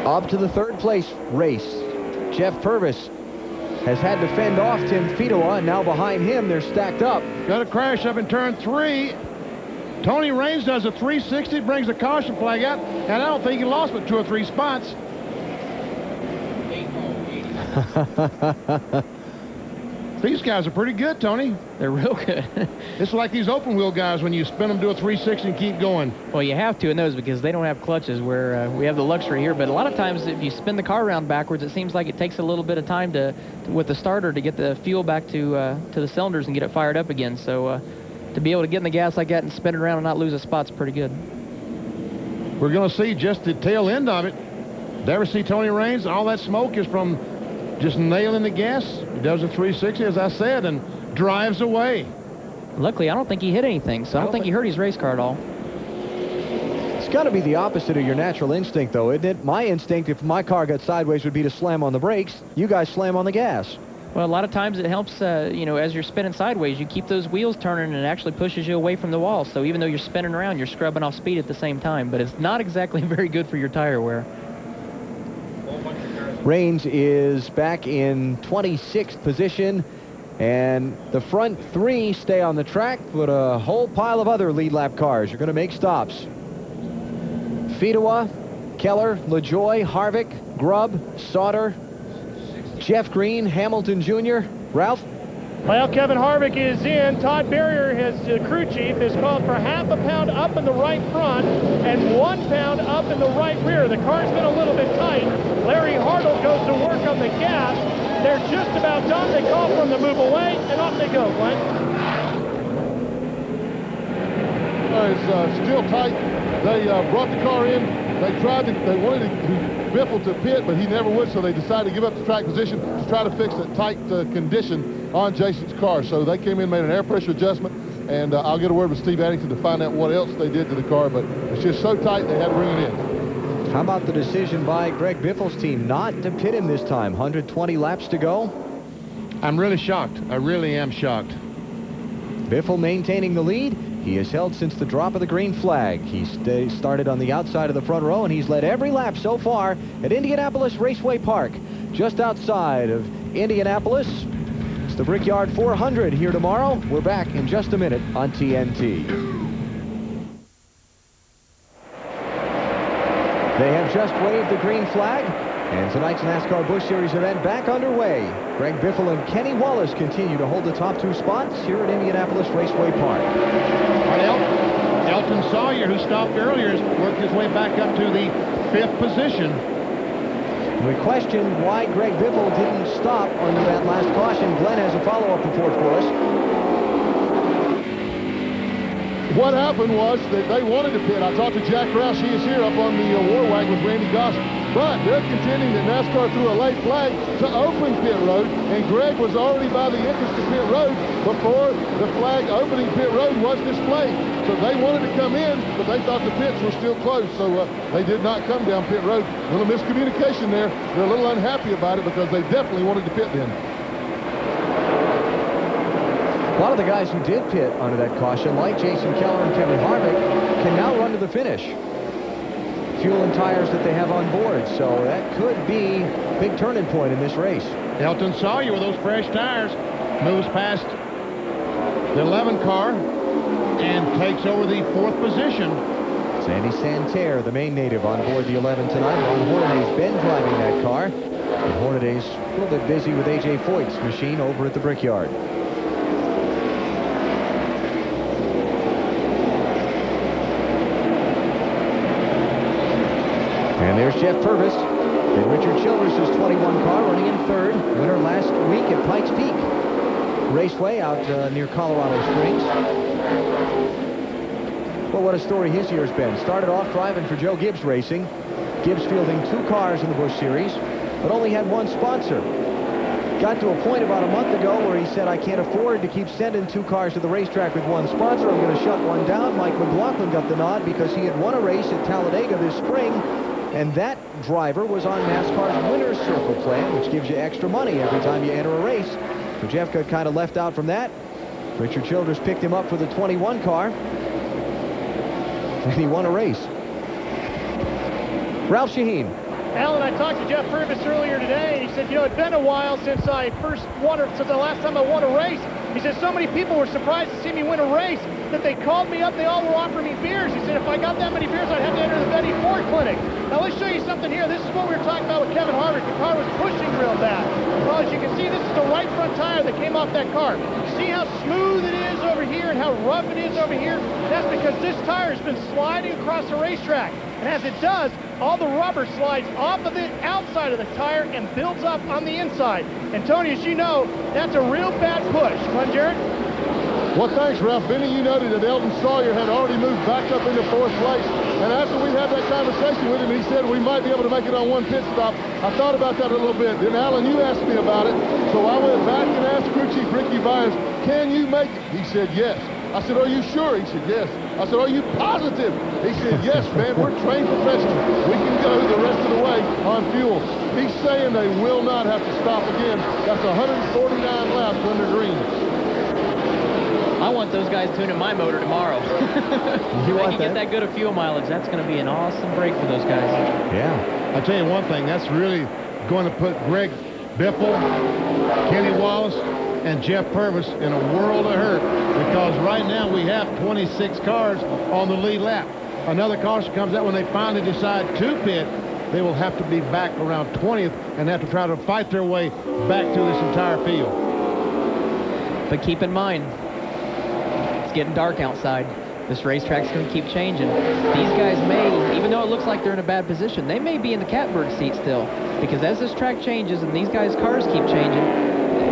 Up to the 3rd place race. Jeff Purvis has had to fend off Tim Fedewa, and now behind him they're stacked up. Got a crash up in turn 3. Tony Raines does a 360, brings a caution flag out, and I don't think he lost but 2 or 3 spots. These guys are pretty good, Tony. They're real good. It's like these open wheel guys when you spin them, do a 360 and keep going. Well, you have to in those because they don't have clutches where we have the luxury here. But a lot of times if you spin the car around backwards, it seems like it takes a little bit of time with the starter to get the fuel back to the cylinders and get it fired up again. So to be able to get in the gas like that and spin it around and not lose a spot's pretty good. We're going to see just the tail end of it. Never see Tony Raines. All that smoke is from just nailing the gas. He does a 360, as I said, and drives away. Luckily, I don't think he hit anything, so I don't think he hurt his race car at all. It's got to be the opposite of your natural instinct, though, isn't it? My instinct, if my car got sideways, would be to slam on the brakes. You guys slam on the gas. Well, a lot of times it helps, you know, as you're spinning sideways, you keep those wheels turning and it actually pushes you away from the wall. So even though you're spinning around, you're scrubbing off speed at the same time. But it's not exactly very good for your tire wear. Raines is back in 26th position, and the front 3 stay on the track, but a whole pile of other lead lap cars are going to make stops. Fedewa, Keller, LaJoy, Harvick, Grubb, Sauter, Jeff Green, Hamilton Jr. Ralph? Well, Kevin Harvick is in. Todd Barrier, his crew chief, has called for half a pound up in the right front and 1 pound up in the right rear. The car's been a little bit tight. Larry Hartle goes to work on the gas. They're just about done. They call for them to move away, and off they go, Glenn. It's still tight. They brought the car in. They wanted Biffle to pit, but he never would, so they decided to give up the track position to try to fix that tight condition on Jason's car. So they came in, made an air pressure adjustment, and I'll get a word with Steve Addington to find out what else they did to the car, but it's just so tight they had to bring it in. How about the decision by Greg Biffle's team not to pit him this time? 120 laps to go. I'm really shocked. I really am shocked. Biffle maintaining the lead. He has held since the drop of the green flag. He started on the outside of the front row, and he's led every lap so far at Indianapolis Raceway Park, just outside of Indianapolis. It's the Brickyard 400 here tomorrow. We're back in just a minute on TNT. They have just waved the green flag, and tonight's NASCAR Busch Series event back underway. Greg Biffle and Kenny Wallace continue to hold the top 2 spots here at Indianapolis Raceway Park. Elton Sawyer, who stopped earlier, has worked his way back up to the 5th position. We questioned why Greg Biffle didn't stop on that last caution. Glenn has a follow-up report for us. What happened was that they wanted to pit. I talked to Jack Roush. He is here up on the war wagon with Randy Goss. But they're contending that NASCAR threw a late flag to open pit road, and Greg was already by the entrance to pit road before the flag opening pit road was displayed. So they wanted to come in, but they thought the pits were still closed, so they did not come down pit road. A little miscommunication there. They're a little unhappy about it because they definitely wanted to pit then. A lot of the guys who did pit under that caution, like Jason Keller and Kevin Harvick, can now run to the finish. Fuel and tires that they have on board, so that could be a big turning point in this race. Elton Sawyer with those fresh tires moves past the 11 car and takes over the 4th position. Sandy Santerre, the main native, on board the 11 tonight. Ron Hornaday's been driving that car. And Hornaday's a little bit busy with A.J. Foyt's machine over at the Brickyard. And there's Jeff Purvis in Richard Childress' 21 car, running in 3rd. Winner last week at Pikes Peak Raceway out near Colorado Springs. Well, what a story his year's been. Started off driving for Joe Gibbs Racing. Gibbs fielding 2 cars in the Busch Series, but only had 1 sponsor. Got to a point about a month ago where he said, I can't afford to keep sending 2 cars to the racetrack with 1 sponsor. I'm going to shut one down. Mike McLaughlin got the nod because he had won a race at Talladega this spring. And that driver was on NASCAR's Winner's Circle plan, which gives you extra money every time you enter a race. So Jeff got kind of left out from that. Richard Childress picked him up for the 21 car. And he won a race. Ralph Shaheen. Alan, I talked to Jeff Purvis earlier today, and he said, it's been a while since the last time I won a race. He said, so many people were surprised to see me win a race that they called me up, they all were offering me beers. He said, if I got that many beers, I'd have to enter the Betty Ford Clinic. Now, let's show you something here. This is what we were talking about with Kevin Harvick. The car was pushing real bad. Well, as you can see, this is the right front tire that came off that car. See how smooth it is over here and how rough it is over here? That's because this tire has been sliding across the racetrack. And as it does, all the rubber slides off of the outside of the tire and builds up on the inside. And Tony, as you know, that's a real bad push. Come on, Jared. Well, thanks, Ralph. Benny, you noted that Elton Sawyer had already moved back up into 4th place. And after we had that conversation with him, he said we might be able to make it on 1 pit stop. I thought about that a little bit. Then, Alan, you asked me about it. So I went back and asked crew chief Ricky Byers, can you make it? He said, yes. I said, are you sure? He said, yes. I said, are you positive? He said, yes, man, we're trained professionals. We can go the rest of the way on fuel. He's saying they will not have to stop again. That's 149 laps under green. I want those guys tuning my motor tomorrow. You want they can get that good of fuel mileage. That's going to be an awesome break for those guys. Yeah. I'll tell you one thing. That's really going to put Greg Biffle, Kenny Wallace, and Jeff Purvis in a world of hurt because right now we have 26 cars on the lead lap. Another caution comes out when they finally decide to pit. They will have to be back around 20th and have to try to fight their way back to this entire field. But keep in mind, it's getting dark outside. This racetrack's going to keep changing. These guys may, even though it looks like they're in a bad position, they may be in the catbird seat still. Because as this track changes and these guys' cars keep changing,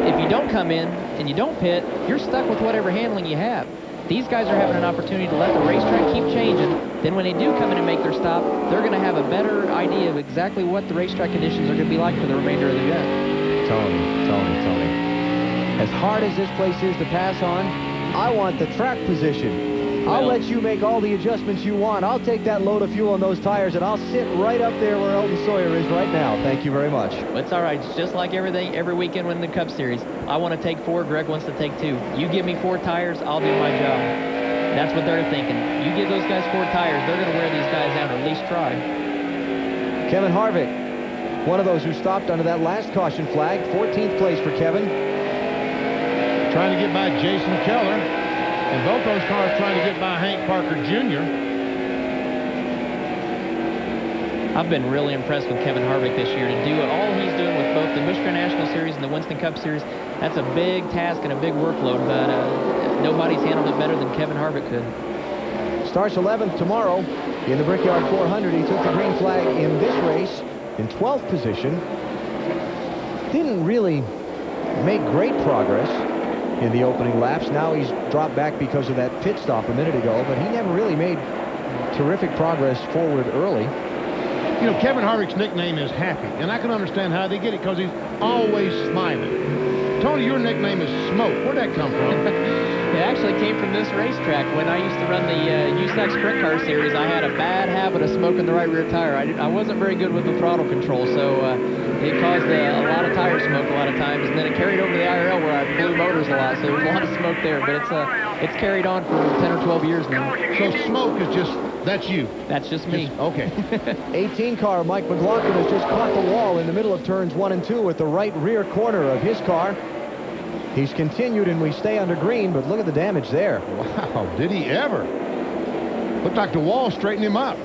if you don't come in and you don't pit, you're stuck with whatever handling you have. These guys are having an opportunity to let the racetrack keep changing. Then when they do come in and make their stop, they're going to have a better idea of exactly what the racetrack conditions are going to be like for the remainder of the event. Tony. As hard as this place is to pass on, I want the track position. I'll let you make all the adjustments you want. I'll take that load of fuel on those tires, and I'll sit right up there where Elton Sawyer is right now. Thank you very much. It's all right. It's just like everything, every weekend when the Cup Series. I want to take 4. Greg wants to take 2. You give me 4 tires, I'll do my job. That's what they're thinking. You give those guys 4 tires, they're going to wear these guys out, or at least try. Kevin Harvick, one of those who stopped under that last caution flag. 14th place for Kevin. Trying to get by Jason Keller. And both those cars trying to get by Hank Parker Jr. I've been really impressed with Kevin Harvick this year to do all he's doing with both the Busch National Series and the Winston Cup Series. That's a big task and a big workload, but nobody's handled it better than Kevin Harvick could. Starts 11th tomorrow in the Brickyard 400. He took the green flag in this race in 12th position. Didn't really make great progress in the opening laps. Now he's dropped back because of that pit stop a minute ago, but he never really made terrific progress forward early. You know, Kevin Harvick's nickname is Happy, and I can understand how they get it because he's always smiling. Tony, your nickname is Smoke. Where'd that come from? It actually came from this racetrack. When I used to run the USAC Sprint Car Series, I had a bad habit of smoking the right rear tire. I wasn't very good with the throttle control, so it caused a lot of tire smoke a lot of times, and then it carried over to the IRL where I blew motors a lot, so there was a lot of smoke there, but it's carried on for 10 or 12 years now. So smoke is just, that's you? That's just me. Okay. 18 car Mike McLaughlin has just caught the wall in the middle of turns 1 and 2 with the right rear corner of his car. He's continued, and we stay under green, but look at the damage there. Wow, did he ever? Looked like the wall straightened him up.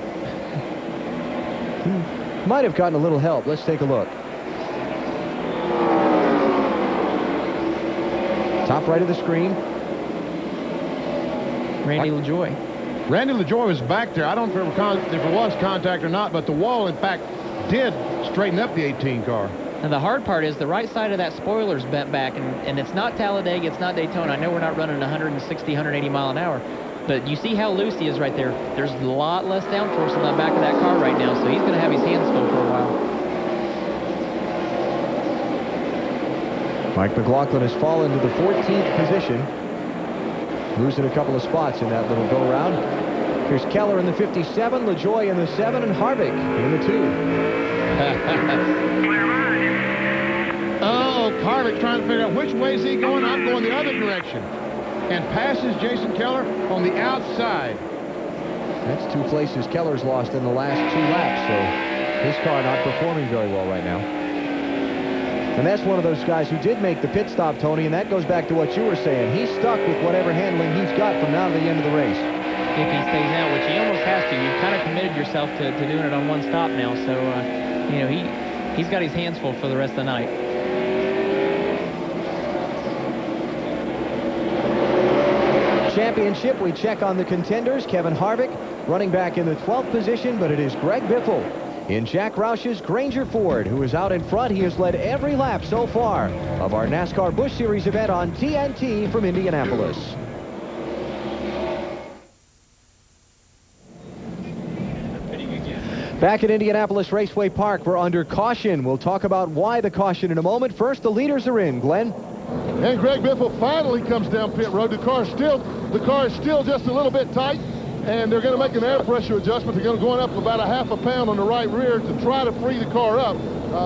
He might have gotten a little help. Let's take a look. Top right of the screen. Randy LaJoy. Randy LaJoy was back there. I don't know if it was contact or not, but the wall, in fact, did straighten up the 18 car. And the hard part is the right side of that spoiler's bent back, and it's not Talladega, it's not Daytona. I know we're not running 160, 180 mile an hour, but you see how loose he is right there. There's a lot less downforce on the back of that car right now, so he's going to have his hands full for a while. Mike McLaughlin has fallen to the 14th position, losing a couple of spots in that little go-round. Here's Keller in the 57, LaJoy in the 7, and Harvick in the 2. Oh, Harvick trying to figure out which way is he going. I'm going the other direction. And passes Jason Keller on the outside. That's 2 places Keller's lost in the last 2 laps, so his car not performing very well right now. And that's one of those guys who did make the pit stop, Tony, and that goes back to what you were saying. He's stuck with whatever handling he's got from now to the end of the race. If he stays out, which he almost has to. You've kind of committed yourself to doing it on one stop now, so, you know, he's got his hands full for the rest of the night. Championship, we check on the contenders. Kevin Harvick running back in the 12th position, but it is Greg Biffle in Jack Roush's Granger Ford, who is out in front. He has led every lap so far of our NASCAR Busch Series event on TNT from Indianapolis. Back at Indianapolis Raceway Park, we're under caution. We'll talk about why the caution in a moment. First, the leaders are in. Glenn? And Greg Biffle finally comes down pit road. The car is still just a little bit tight, and they're going to make an air pressure adjustment. They're going to go up about a half a pound on the right rear to try to free the car up.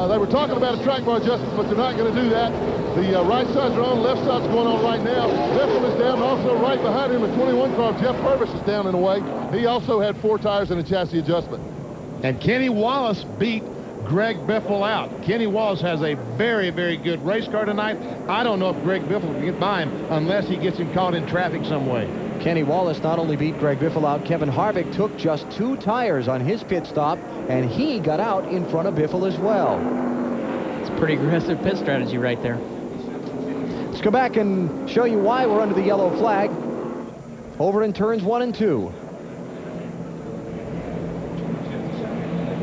They were talking about a track bar adjustment, but they're not going to do that. The right sides are on, left side's going on right now. Biffle is down. Also right behind him, the 21 car, Jeff Purvis, is down in the way. He also had 4 tires and a chassis adjustment. And Kenny Wallace beat Greg Biffle out. Kenny Wallace has a very, very good race car tonight. I don't know if Greg Biffle can get by him unless he gets him caught in traffic some way. Kenny Wallace not only beat Greg Biffle out, Kevin Harvick took just 2 tires on his pit stop, and he got out in front of Biffle as well. It's a pretty aggressive pit strategy right there. Let's go back and show you why we're under the yellow flag. Over in turns 1 and 2.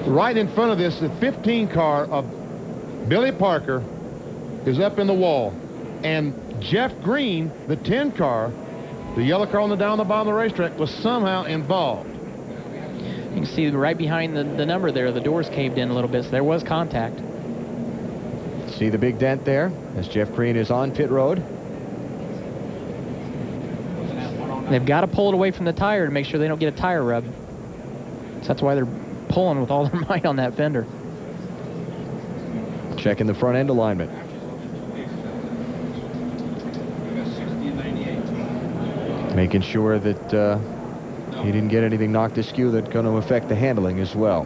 Right in front of this, the 15 car of Billy Parker is up in the wall. And Jeff Green, the 10 car, the yellow car down the bottom of the racetrack, was somehow involved. You can see right behind the number there, the doors caved in a little bit, so there was contact. See the big dent there as Jeff Green is on pit road. They've got to pull it away from the tire to make sure they don't get a tire rub. So that's why they're pulling with all their might on that fender. Checking the front end alignment. Making sure that he didn't get anything knocked askew that's going to affect the handling as well.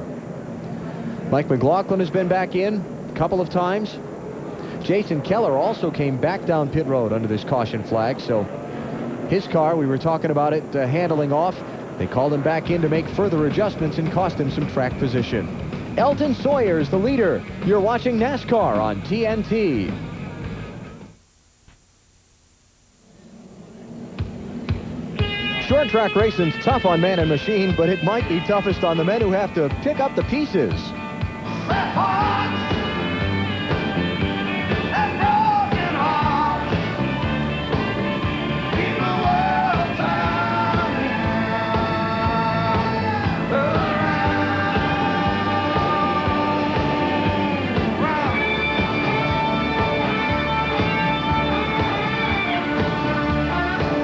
Mike McLaughlin has been back in a couple of times. Jason Keller also came back down pit road under this caution flag, so his car, we were talking about it handling off. They called him back in to make further adjustments and cost him some track position. Elton Sawyer is the leader. You're watching NASCAR on TNT. Short track racing's tough on man and machine, but it might be toughest on the men who have to pick up the pieces.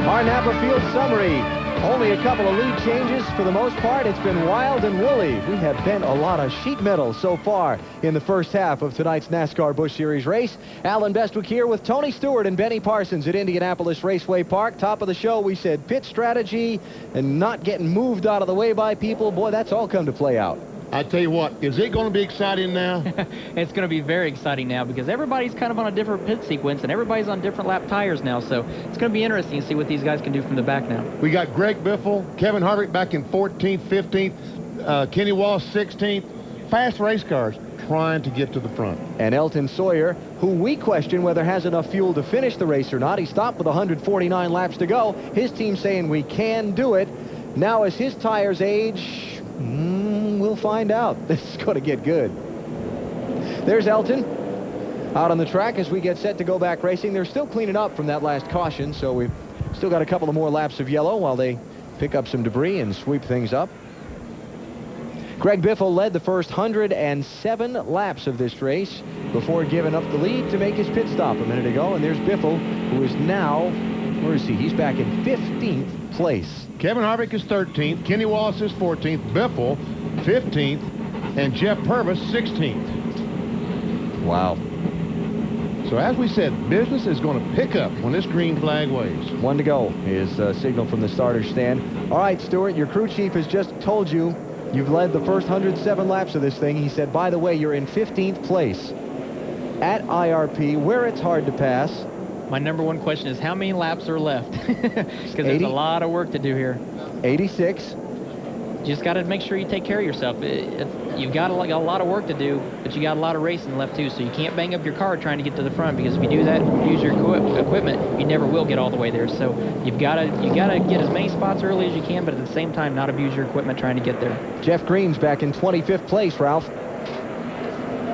Our Napa Field summary. Only a couple of lead changes. For the most part, it's been wild and woolly. We have bent a lot of sheet metal so far in the first half of tonight's NASCAR Busch Series race. Alan Bestwick here with Tony Stewart and Benny Parsons at Indianapolis Raceway Park. Top of the show, we said pit strategy and not getting moved out of the way by people. Boy, that's all come to play out. I tell you what, is it going to be exciting now? It's going to be very exciting now because everybody's kind of on a different pit sequence and everybody's on different lap tires now. So it's going to be interesting to see what these guys can do from the back now. We got Greg Biffle, Kevin Harvick back in 14th, 15th, Kenny Wallace 16th. Fast race cars trying to get to the front. And Elton Sawyer, who we question whether has enough fuel to finish the race or not. He stopped with 149 laps to go. His team saying we can do it. Now as his tires age, we'll find out. This is going to get good. There's Elton out on the track as we get set to go back racing. They're still cleaning up from that last caution, so we've still got a couple of more laps of yellow while they pick up some debris and sweep things up. Greg Biffle led the first 107 laps of this race before giving up the lead to make his pit stop a minute ago. And there's Biffle, who is now, where is he? He's back in 15th place. Kevin Harvick is 13th, Kenny Wallace is 14th, Biffle 15th, and Jeff Purvis 16th. Wow. So as we said, business is going to pick up when this green flag waves. 1 to go is signal from the starter stand. All right, Stewart, your crew chief has just told you you've led the first 107 laps of this thing. He said, by the way, you're in 15th place at IRP, where it's hard to pass. My number one question is how many laps are left? Because there's a lot of work to do here. 86. You just got to make sure you take care of yourself. You've got a lot of work to do, but you got a lot of racing left too. So you can't bang up your car trying to get to the front, because if you do that and use your equipment, you never will get all the way there. So you got to get as many spots early as you can, but at the same time not abuse your equipment trying to get there. Jeff Green's back in 25th place, Ralph.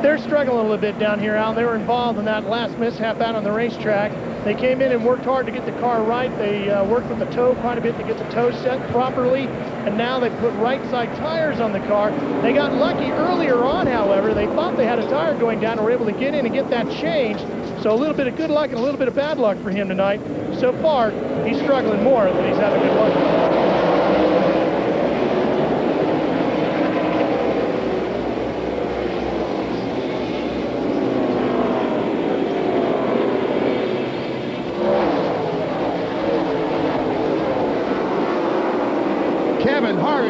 They're struggling a little bit down here, Al. They were involved in that last mishap out on the racetrack. They came in and worked hard to get the car right. They worked with the toe quite a bit to get the toe set properly, and now they put right side tires on the car. They got lucky earlier on, however. They thought they had a tire going down and were able to get in and get that changed. So a little bit of good luck and a little bit of bad luck for him tonight. So far, he's struggling more than he's having good luck.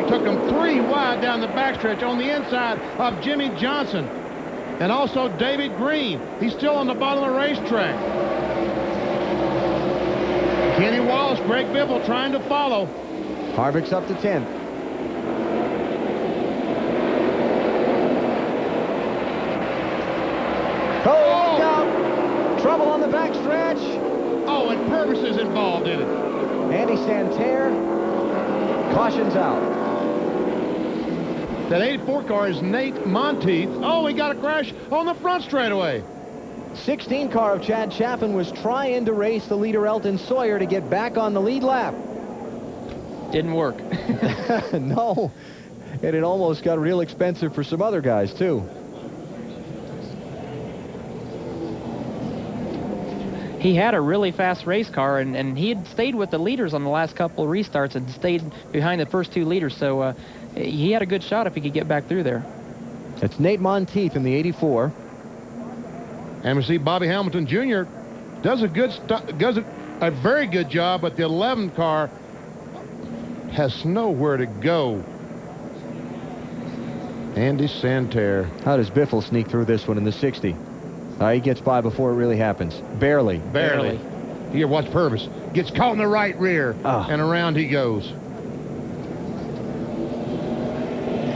Took him 3 wide down the backstretch on the inside of Jimmy Johnson and also David Green. He's still on the bottom of the racetrack. Kenny Wallace, Greg Biffle trying to follow. Harvick's up to 10th. Oh, look out. Trouble on the backstretch. Oh, and Purvis is involved in it. Andy Santerre, cautions out. That 84 car is Nate Monteith. Oh, he got a crash on the front straightaway. 16 car of Chad Chaffin was trying to race the leader Elton Sawyer to get back on the lead lap. Didn't work. No, and it almost got real expensive for some other guys, too. He had a really fast race car, and he had stayed with the leaders on the last couple of restarts and stayed behind the first two leaders, so he had a good shot if he could get back through there. It's Nate Monteith in the 84. And we see Bobby Hamilton Jr. does a very good job, but the 11 car has nowhere to go. Andy Santerre. How does Biffle sneak through this one in the 60? He gets by before it really happens. Barely. Here, watch Purvis. Gets caught in the right rear, and around he goes.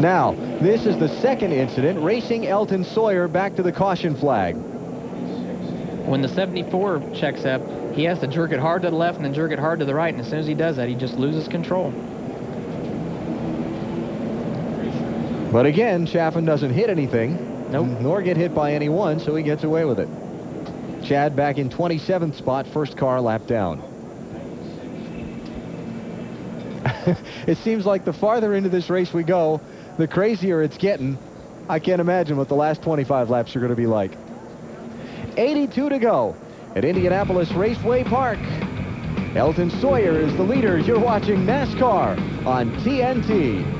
Now, this is the second incident, racing Elton Sawyer back to the caution flag. When the 74 checks up, he has to jerk it hard to the left and then jerk it hard to the right, and as soon as he does that, he just loses control. But again, Chaffin doesn't hit anything. Nope. Nor get hit by anyone, so he gets away with it. Chad back in 27th spot, first car lap down. It seems like the farther into this race we go, the crazier it's getting. I can't imagine what the last 25 laps are going to be like. 82 to go at Indianapolis Raceway Park. Elton Sawyer is the leader. You're watching NASCAR on TNT.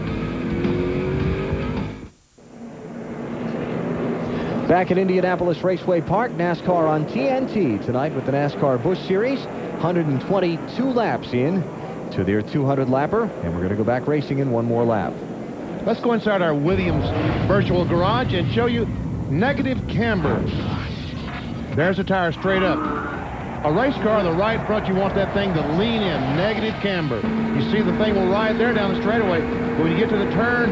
Back at Indianapolis Raceway Park, NASCAR on TNT tonight with the NASCAR Busch Series. 122 laps in to their 200-lapper, and we're going to go back racing in one more lap. Let's go inside our Williams virtual garage and show you negative camber. There's the tire straight up. A race car on the right front, you want that thing to lean in, negative camber. You see the thing will ride there down the straightaway. But when you get to the turn,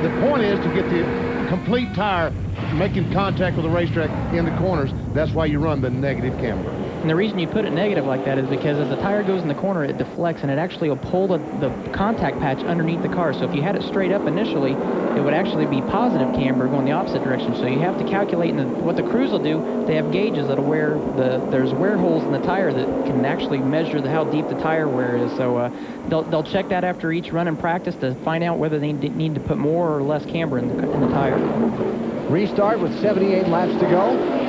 the point is to get the complete tire making contact with the racetrack in the corners. That's why you run the negative camber. And the reason you put it negative like that is because as the tire goes in the corner, it deflects, and it actually will pull the contact patch underneath the car. So if you had it straight up initially, it would actually be positive camber going the opposite direction. So you have to calculate, and what the crews will do, they have gauges that'll there's wear holes in the tire that can actually measure how deep the tire wear is. So they'll check that after each run in practice to find out whether they need to put more or less camber in the tire. Restart with 78 laps to go.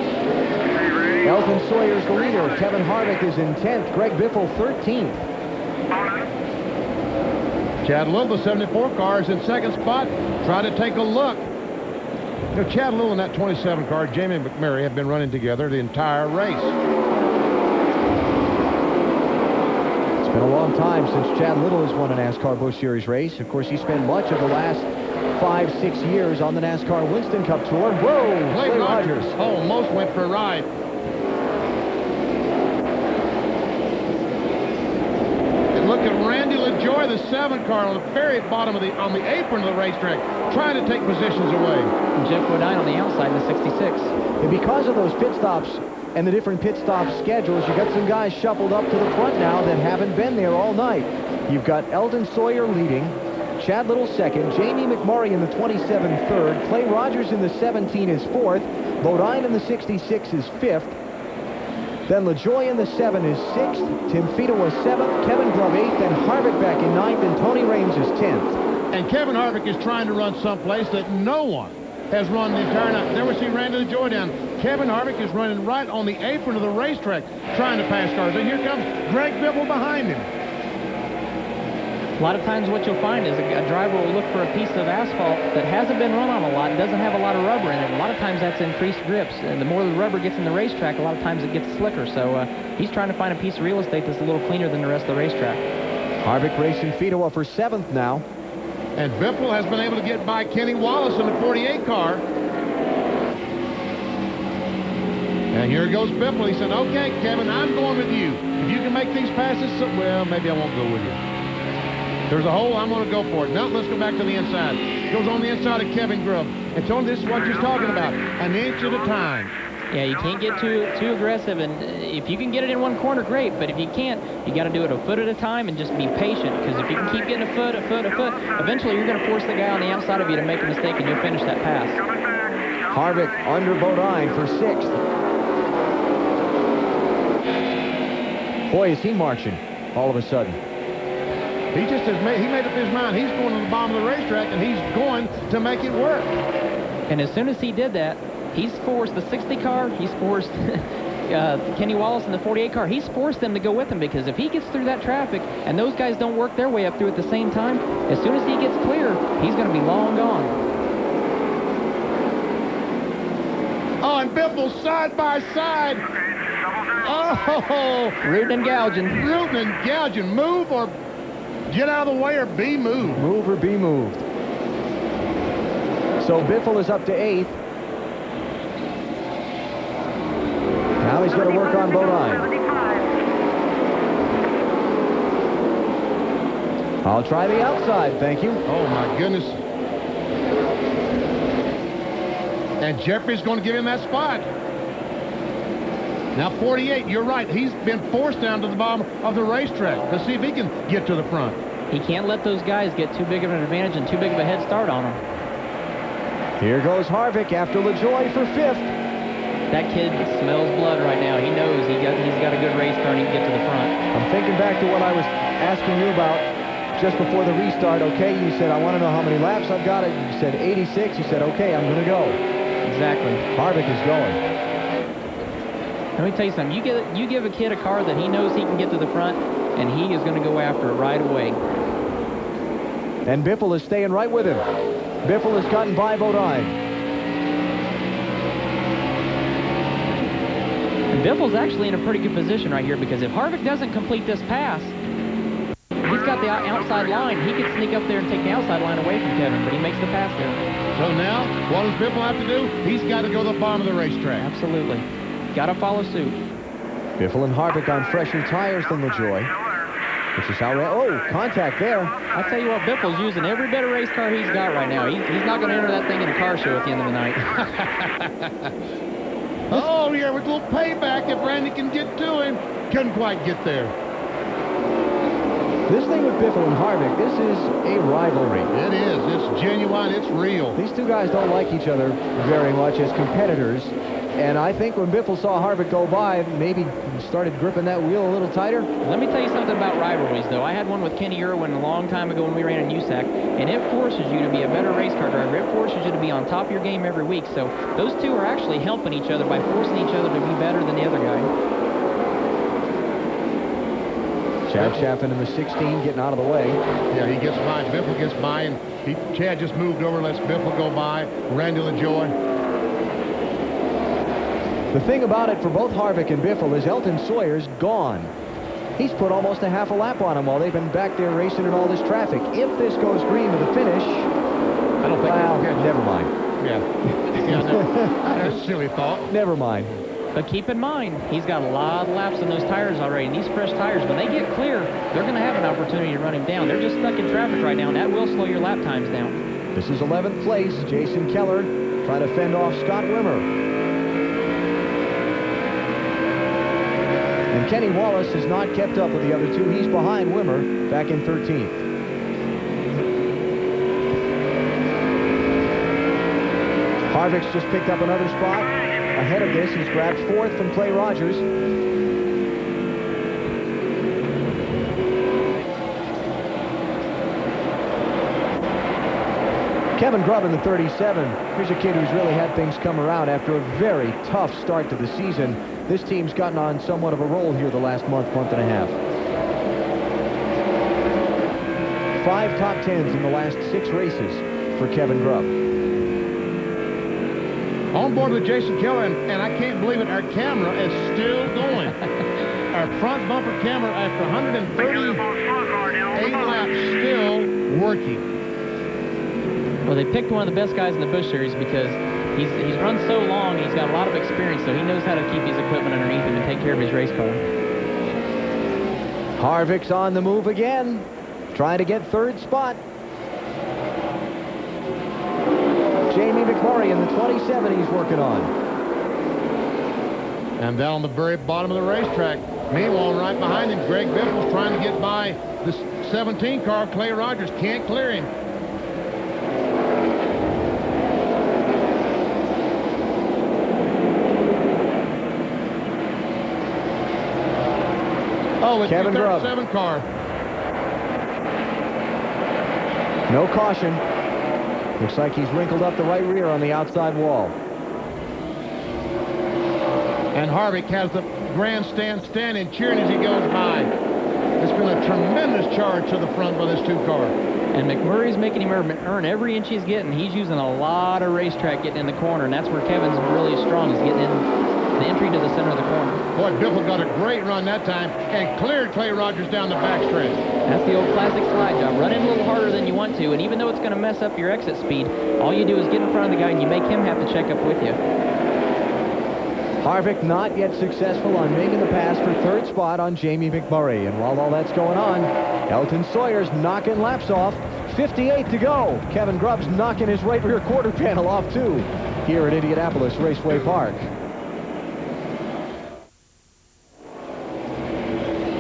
Elton Sawyer's the leader. Kevin Harvick is in 10th. Greg Biffle 13th. Chad Little, the 74 car, is in second spot. Try to take a look. You know, Chad Little and that 27 car, Jamie McMurray, have been running together the entire race. It's been a long time since Chad Little has won a NASCAR Busch Series race. Of course, he spent much of the last 5-6 years on the NASCAR Winston Cup Tour. Whoa! Clay Rogers. Almost went for a ride. And look at Randy LaJoy, the 7 car, on the very bottom on the apron of the racetrack, trying to take positions away. And Jeff Woodine on the outside in the 66. And because of those pit stops and the different pit stop schedules, you got some guys shuffled up to the front now that haven't been there all night. You've got Eldon Sawyer leading, Chad Little second, Jamie McMurray in the 27 third, Clay Rogers in the 17 is fourth, Bodine in the 66 is fifth, then LaJoy in the 7 is sixth, Tim Fedewa 7th, Kevin Glove 8th, and Harvick back in 9th, and Tony Raines is 10th. And Kevin Harvick is trying to run someplace that no one has run the entire night. There we see Randy LaJoy down. Kevin Harvick is running right on the apron of the racetrack, trying to pass cars. And here comes Greg Biffle behind him. A lot of times what you'll find is a driver will look for a piece of asphalt that hasn't been run on a lot, doesn't have a lot of rubber in it. A lot of times that's increased grips, and the more the rubber gets in the racetrack, a lot of times it gets slicker. So he's trying to find a piece of real estate that's a little cleaner than the rest of the racetrack. Harvick racing Fedewa for 7th now. And Biffle has been able to get by Kenny Wallace in the 48 car. And here goes Biffle. He said, okay, Kevin, I'm going with you. If you can make these passes, well, maybe I won't go with you. There's a hole, I'm going to go for it. Now let's go back to the inside. Goes on the inside of Kevin Grubb. And Tony, this is what you're talking about. An inch at a time. Yeah, you can't get too aggressive, and if you can get it in one corner, great, but if you can't, you got to do it a foot at a time and just be patient, because if you can keep getting a foot, eventually you're going to force the guy on the outside of you to make a mistake, and you'll finish that pass. Harvick under Bodine for 6th. Boy, is he marching all of a sudden. He made up his mind. He's going to the bottom of the racetrack, and he's going to make it work. And as soon as he did that, he's forced the 60 car, he's forced Kenny Wallace in the 48 car, he's forced them to go with him, because if he gets through that traffic and those guys don't work their way up through at the same time, as soon as he gets clear, he's going to be long gone. Oh, and Biffle side by side. Oh! Rootin' and gouging. Rootin' and gouging. Move or get out of the way or be moved. Move or be moved. So Biffle is up to 8th. Now he's going to work on Bodine. I'll try the outside, thank you. Oh, my goodness. And Jeffrey's going to give him that spot. Now 48, you're right. He's been forced down to the bottom of the racetrack to see if he can get to the front. He can't let those guys get too big of an advantage and too big of a head start on him. Here goes Harvick after LaJoie for 5th. That kid smells blood right now. He knows he's got a good race car and he can get to the front. I'm thinking back to what I was asking you about just before the restart. Okay, you said, I want to know how many laps I've got. You said 86. You said, okay, I'm going to go. Exactly. Harvick is going. Let me tell you something. You give a kid a car that he knows he can get to the front, and he is going to go after it right away. And Biffle is staying right with him. Biffle has gotten by Bodine. And Biffle's actually in a pretty good position right here, because if Harvick doesn't complete this pass, he's got the outside line. He could sneak up there and take the outside line away from Kevin, but he makes the pass there. So now, what does Biffle have to do? He's got to go to the bottom of the racetrack. Absolutely. Got to follow suit. Biffle and Harvick on fresher tires than LaJoie. Which is how... Oh, contact there. I tell you what, Biffle's using every bit of race car he's got right now. He's not going to enter that thing in a car show at the end of the night. Oh, yeah, with a little payback if Randy can get to him. Couldn't quite get there. This thing with Biffle and Harvick, this is a rivalry. It is. It's genuine. It's real. These two guys don't like each other very much as competitors. And I think when Biffle saw Harvick go by, maybe started gripping that wheel a little tighter. Let me tell you something about rivalries, though. I had one with Kenny Irwin a long time ago when we ran in USAC, and it forces you to be a better race car driver. It forces you to be on top of your game every week. So those two are actually helping each other by forcing each other to be better than the other guy. Chad Chaffin in the 16 getting out of the way. Yeah, he gets by. Biffle gets by, and Chad just moved over, lets Biffle go by. Randy LaJoie. The thing about it for both Harvick and Biffle is Elton Sawyer's gone. He's put almost a half a lap on him while they've been back there racing in all this traffic. If this goes green to the finish, I don't think... Well, never mind. Yeah. That's a silly thought. Never mind. But keep in mind, he's got a lot of laps on those tires already. And these fresh tires, when they get clear, they're going to have an opportunity to run him down. They're just stuck in traffic right now, and that will slow your lap times down. This is 11th place. Jason Keller trying to fend off Scott Wimmer. And Kenny Wallace has not kept up with the other two. He's behind Wimmer, back in 13th. Harvick's just picked up another spot. Ahead of this, he's grabbed 4th from Clay Rogers. Kevin Grubb in the 37. Here's a kid who's really had things come around after a very tough start to the season. This team's gotten on somewhat of a roll here the last month and a half. 5 top 10s in the last 6 races for Kevin Grubb. On board with Jason Keller, and I can't believe it, our camera is still going. Our front bumper camera, after 138 laps, still working. Well, they picked one of the best guys in the Busch Series because he's run so long, he's got a lot of experience, so he knows how to keep his equipment underneath him and take care of his race car. Harvick's on the move again, trying to get 3rd spot. Jamie McMurray in the 27 he's working on. And down the very bottom of the racetrack. Meanwhile, right behind him, Greg Biffle's trying to get by the 17 car. Clay Rogers can't clear him. Oh, it's Kevin the Grubb. 37 car. No caution. Looks like he's wrinkled up the right rear on the outside wall. And Harvick has the grandstand standing, cheering as he goes by. It's been a tremendous charge to the front by this 2-car. And McMurray's making him earn every inch he's getting. He's using a lot of racetrack getting in the corner, and that's where Kevin's really strong. He's getting in the entry to the center of the corner. Boy, Biffle got a great run that time and cleared Clay Rogers down the backstretch. That's the old classic slide job. Run in a little harder than you want to, and even though it's going to mess up your exit speed, all you do is get in front of the guy and you make him have to check up with you. Harvick not yet successful on making the pass for third spot on Jamie McMurray. And while all that's going on, Elton Sawyer's knocking laps off. 58 to go. Kevin Grubb's knocking his right rear quarter panel off too here at Indianapolis Raceway Park.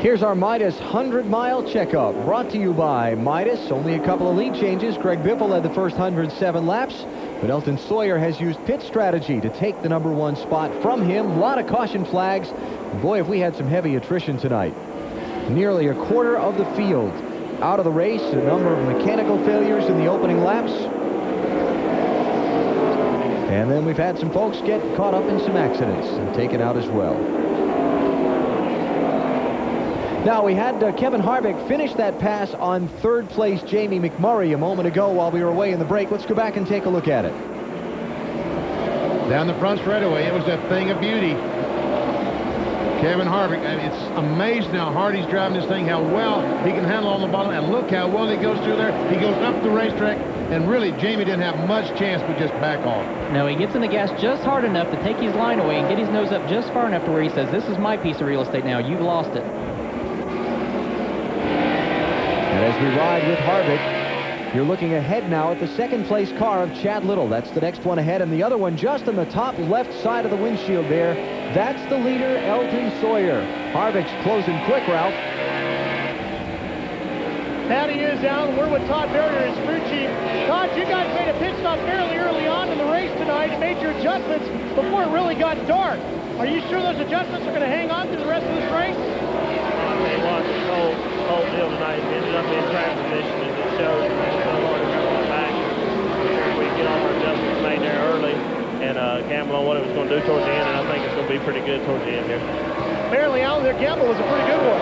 Here's our Midas 100-mile checkup, brought to you by Midas. Only a couple of lead changes. Greg Biffle led the first 107 laps, but Elton Sawyer has used pit strategy to take the #1 spot from him. A lot of caution flags. Boy, have we had some heavy attrition tonight. Nearly a quarter of the field out of the race, a number of mechanical failures in the opening laps. And then we've had some folks get caught up in some accidents and taken out as well. Now, we had Kevin Harvick finish that pass on third place Jamie McMurray a moment ago while we were away in the break. Let's go back and take a look at it. Down the front straightaway, it was a thing of beauty. Kevin Harvick, and it's amazing how hard he's driving this thing, how well he can handle on the bottom, and look how well he goes through there. He goes up the racetrack, and really, Jamie didn't have much chance but just back off. No, he gets in the gas just hard enough to take his line away and get his nose up just far enough to where he says, this is my piece of real estate now. You've lost it. And as we ride with Harvick, you're looking ahead now at the second-place car of Chad Little. That's the next one ahead, and the other one just on the top left side of the windshield there. That's the leader, Elton Sawyer. Harvick's closing quick, Ralph. That he is, Alan. We're with Todd Berger, his crew chief. Todd, you guys made a pit stop fairly early on in the race tonight and made your adjustments before it really got dark. Are you sure those adjustments are going to hang on through the rest of this race? They watched the whole deal tonight. We ended up in track position, as it shows. It's so hard to come back. We get all our adjustments made there early and gamble on what it was going to do towards the end, and I think it's going to be pretty good towards the end here. Apparently, Alan, their gamble was a pretty good one.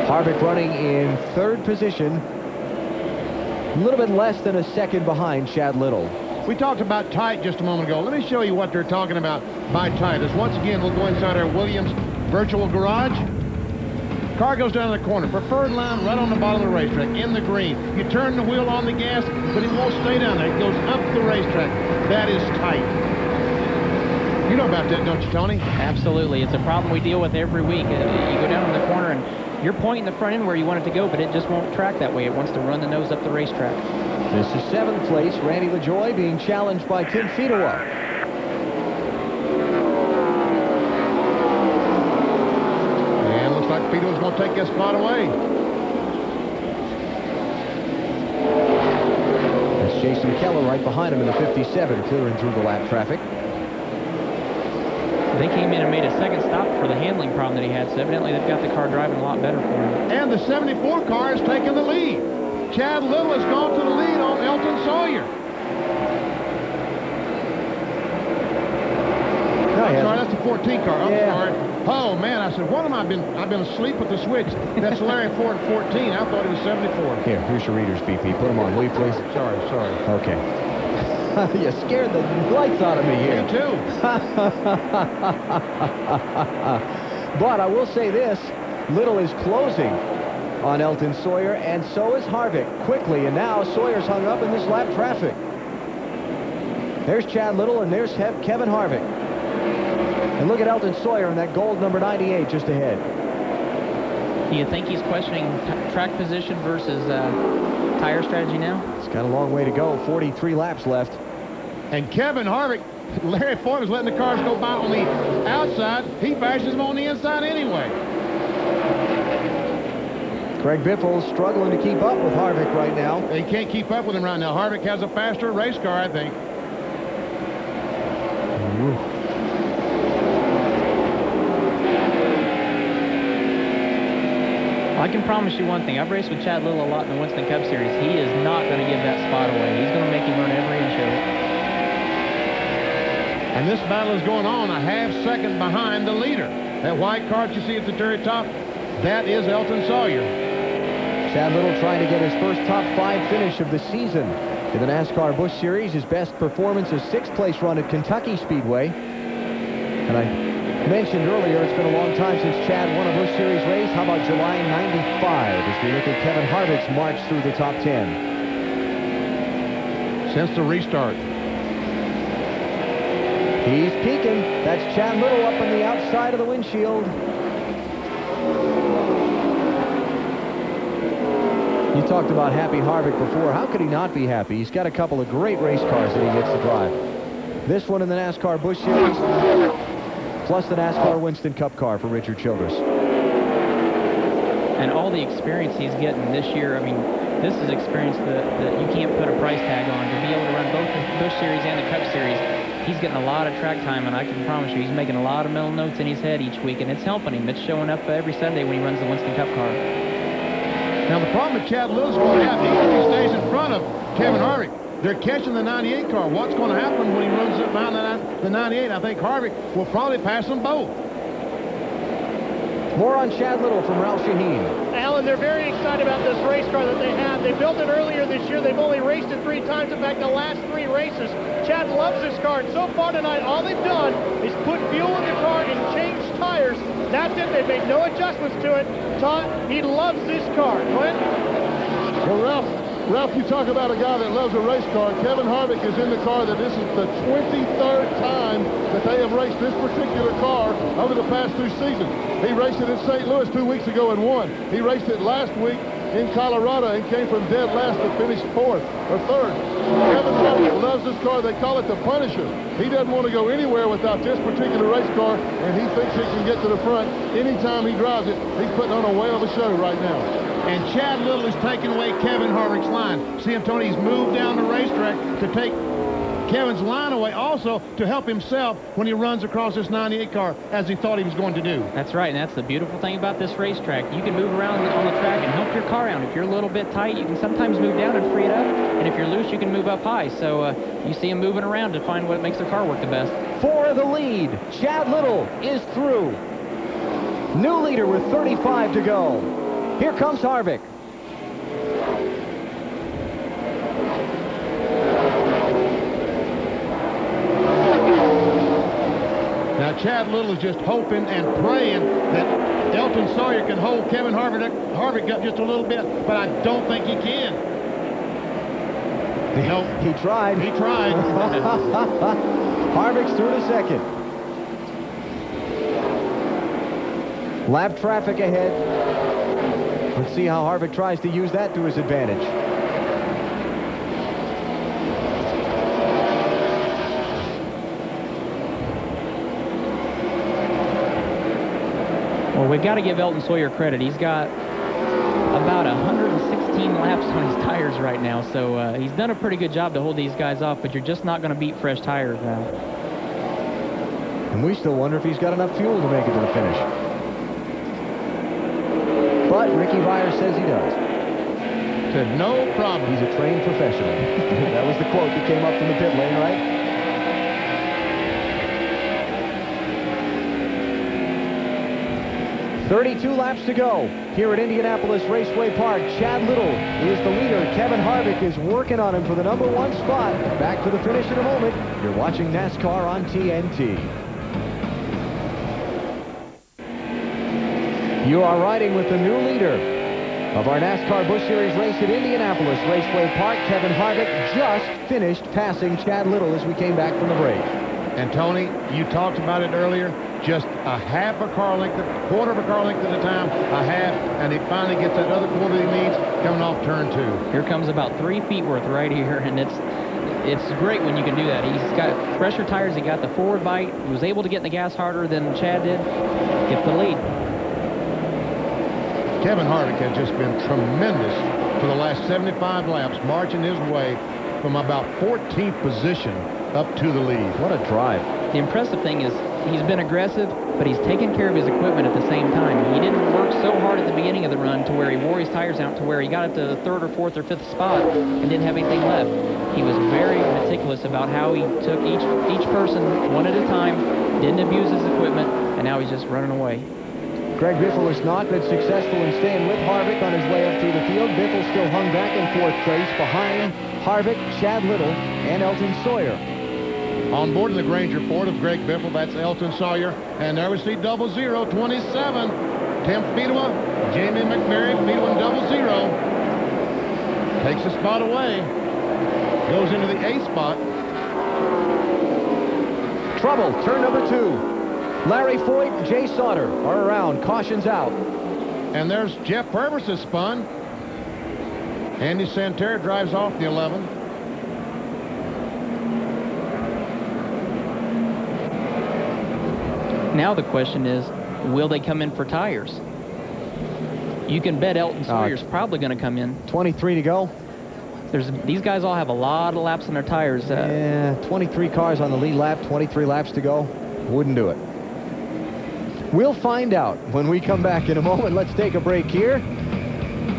Harvick running in third position, a little bit less than a second behind Chad Little. We talked about tight just a moment ago. Let me show you what they're talking about by tight. As once again, we'll go inside our Williams virtual garage. Car goes down the corner. Preferred line right on the bottom of the racetrack, in the green. You turn the wheel on the gas, but it won't stay down there. It goes up the racetrack. That is tight. You know about that, don't you, Tony? Absolutely. It's a problem we deal with every week. You go down in the corner, and you're pointing the front end where you want it to go, but it just won't track that way. It wants to run the nose up the racetrack. This is seventh place. Randy LaJoie being challenged by Tim Fedewa. And looks like Fedewa's going to take that spot away. That's Jason Keller right behind him in the 57, clearing through the lap traffic. They came in and made a second stop for the handling problem that he had, so evidently they've got the car driving a lot better for him. And the 74 car is taking the lead. Chad Little has gone to the lead on Elton Sawyer. I'm sorry, that's the 14 car. I'm sorry. Oh, man, I said, what am I been? I've been asleep with the switch. That's Larry Ford 14. I thought he was 74. Here's your readers, BP. Put them on, will you, please? Sorry. Okay. You scared the lights out of me here. Me too. But I will say this. Little is closing on Elton Sawyer, and so is Harvick quickly. And now Sawyer's hung up in this lap traffic. There's Chad Little, and there's Kevin Harvick. And look at Elton Sawyer in that gold number 98 just ahead. Do you think he's questioning track position versus tire strategy now? It's got a long way to go. 43 laps left. And Kevin Harvick, Larry Foy was letting the cars go by on the outside. He bashes them on the inside anyway. Craig Biffle struggling to keep up with Harvick right now. He can't keep up with him right now. Harvick has a faster race car, I think. I can promise you one thing. I've raced with Chad Little a lot in the Winston Cup Series. He is not going to give that spot away. He's going to make him run every inch of it. And this battle is going on a half second behind the leader. That white car you see at the very top, that is Elton Sawyer. Chad Little trying to get his first top 5 finish of the season in the NASCAR Busch Series. His best performance is 6th place run at Kentucky Speedway. And I mentioned earlier, it's been a long time since Chad won a Busch Series race. How about July 95 as we look at Kevin Harvick's march through the top 10? Since the restart. He's peeking. That's Chad Little up on the outside of the windshield. You talked about happy Harvick before. How could he not be happy? He's got a couple of great race cars that he gets to drive. This one in the NASCAR Busch Series, plus the NASCAR Winston Cup car for Richard Childress. And all the experience he's getting this year, I mean, this is experience that you can't put a price tag on. To be able to run both the Busch Series and the Cup Series, he's getting a lot of track time, and I can promise you he's making a lot of mental notes in his head each week, and it's helping him. It's showing up every Sunday when he runs the Winston Cup car. Now, the problem with Chad Little's going to happen, he stays in front of Kevin Harvick. They're catching the 98 car. What's going to happen when he runs up behind the 98? I think Harvick will probably pass them both. More on Chad Little from Ralph Shaheen. Alan, they're very excited about this race car that they have. They built it earlier this year. They've only raced it 3 times. In fact, the last 3 races. Chad loves this car. And so far tonight, all they've done is put fuel in the car and change tires. That's it. They've made no adjustments to it. Todd, he loves this car. Clint? Well, Ralph, you talk about a guy that loves a race car. Kevin Harvick is in the car that this is the 23rd time that they have raced this particular car over the past 2 seasons. He raced it in St. Louis 2 weeks ago and won. He raced it last week in Colorado and came from dead last to finish 4th or 3rd. Kevin Harvick loves this car. They call it the Punisher. He doesn't want to go anywhere without this particular race car, and he thinks he can get to the front anytime he drives it. He's putting on a whale of a show right now. And Chad Little is taking away Kevin Harvick's line. See him, Tony, he's moved down the racetrack to take Kevin's line away, also to help himself when he runs across this 98 car as he thought he was going to do. That's right, and that's the beautiful thing about this racetrack. You can move around on the track and help your car out. If you're a little bit tight, you can sometimes move down and free it up. And if you're loose, you can move up high. So you see him moving around to find what makes the car work the best. For the lead, Chad Little is through. New leader with 35 to go. Here comes Harvick. Now, Chad Little is just hoping and praying that Elton Sawyer can hold Kevin Harvick up just a little bit, but I don't think he can. No, he tried. He tried. Harvick's through to second. Lap traffic ahead. Let's see how Harvick tries to use that to his advantage. Well, we've got to give Elton Sawyer credit. He's got about 116 laps on his tires right now, so he's done a pretty good job to hold these guys off, but you're just not going to beat fresh tires now. And we still wonder if he's got enough fuel to make it to the finish. But Ricky Vire says he does. Said no problem. He's a trained professional. That was the quote that came up from the pit lane, right? .32 laps to go here at Indianapolis Raceway Park. Chad Little is the leader. Kevin Harvick is working on him for the #1 spot. Back to the finish in a moment. You're watching NASCAR on TNT. You are riding with the new leader of our NASCAR Busch Series race at Indianapolis Raceway Park. Kevin Harvick just finished passing Chad Little as we came back from the break. And Tony, you talked about it earlier, just a half a car length, a quarter of a car length at a time, a half, and he finally gets that other quarter he needs coming off turn 2. Here comes about 3 feet worth right here, and it's great when you can do that. He's got fresher tires. He got the forward bite. He was able to get in the gas harder than Chad did. Get the lead. Kevin Harvick has just been tremendous for the last 75 laps, marching his way from about 14th position up to the lead. What a drive. The impressive thing is he's been aggressive, but he's taken care of his equipment at the same time. He didn't work so hard at the beginning of the run to where he wore his tires out to where he got up to the 3rd or 4th or 5th spot and didn't have anything left. He was very meticulous about how he took each person one at a time, didn't abuse his equipment, and now he's just running away. Greg Biffle has not been successful in staying with Harvick on his way up through the field. Biffle still hung back in 4th place behind Harvick, Chad Little, and Elton Sawyer. On board in the Granger Ford of Greg Biffle, that's Elton Sawyer. And there we see 00, 27. Tim Fedewa, Jamie McMurray, Fedewa 00. Takes the spot away. Goes into the 8th spot. Trouble, turn number 2. Larry Foyt and Jay Sauter are around. Caution's out. And there's Jeff Purvis has spun. Andy Santerre drives off the 11. Now the question is, will they come in for tires? You can bet Elton Sawyer's probably going to come in. 23 to go. These guys all have a lot of laps on their tires. Yeah, 23 cars on the lead lap, 23 laps to go. Wouldn't do it. We'll find out when we come back in a moment. Let's take a break here.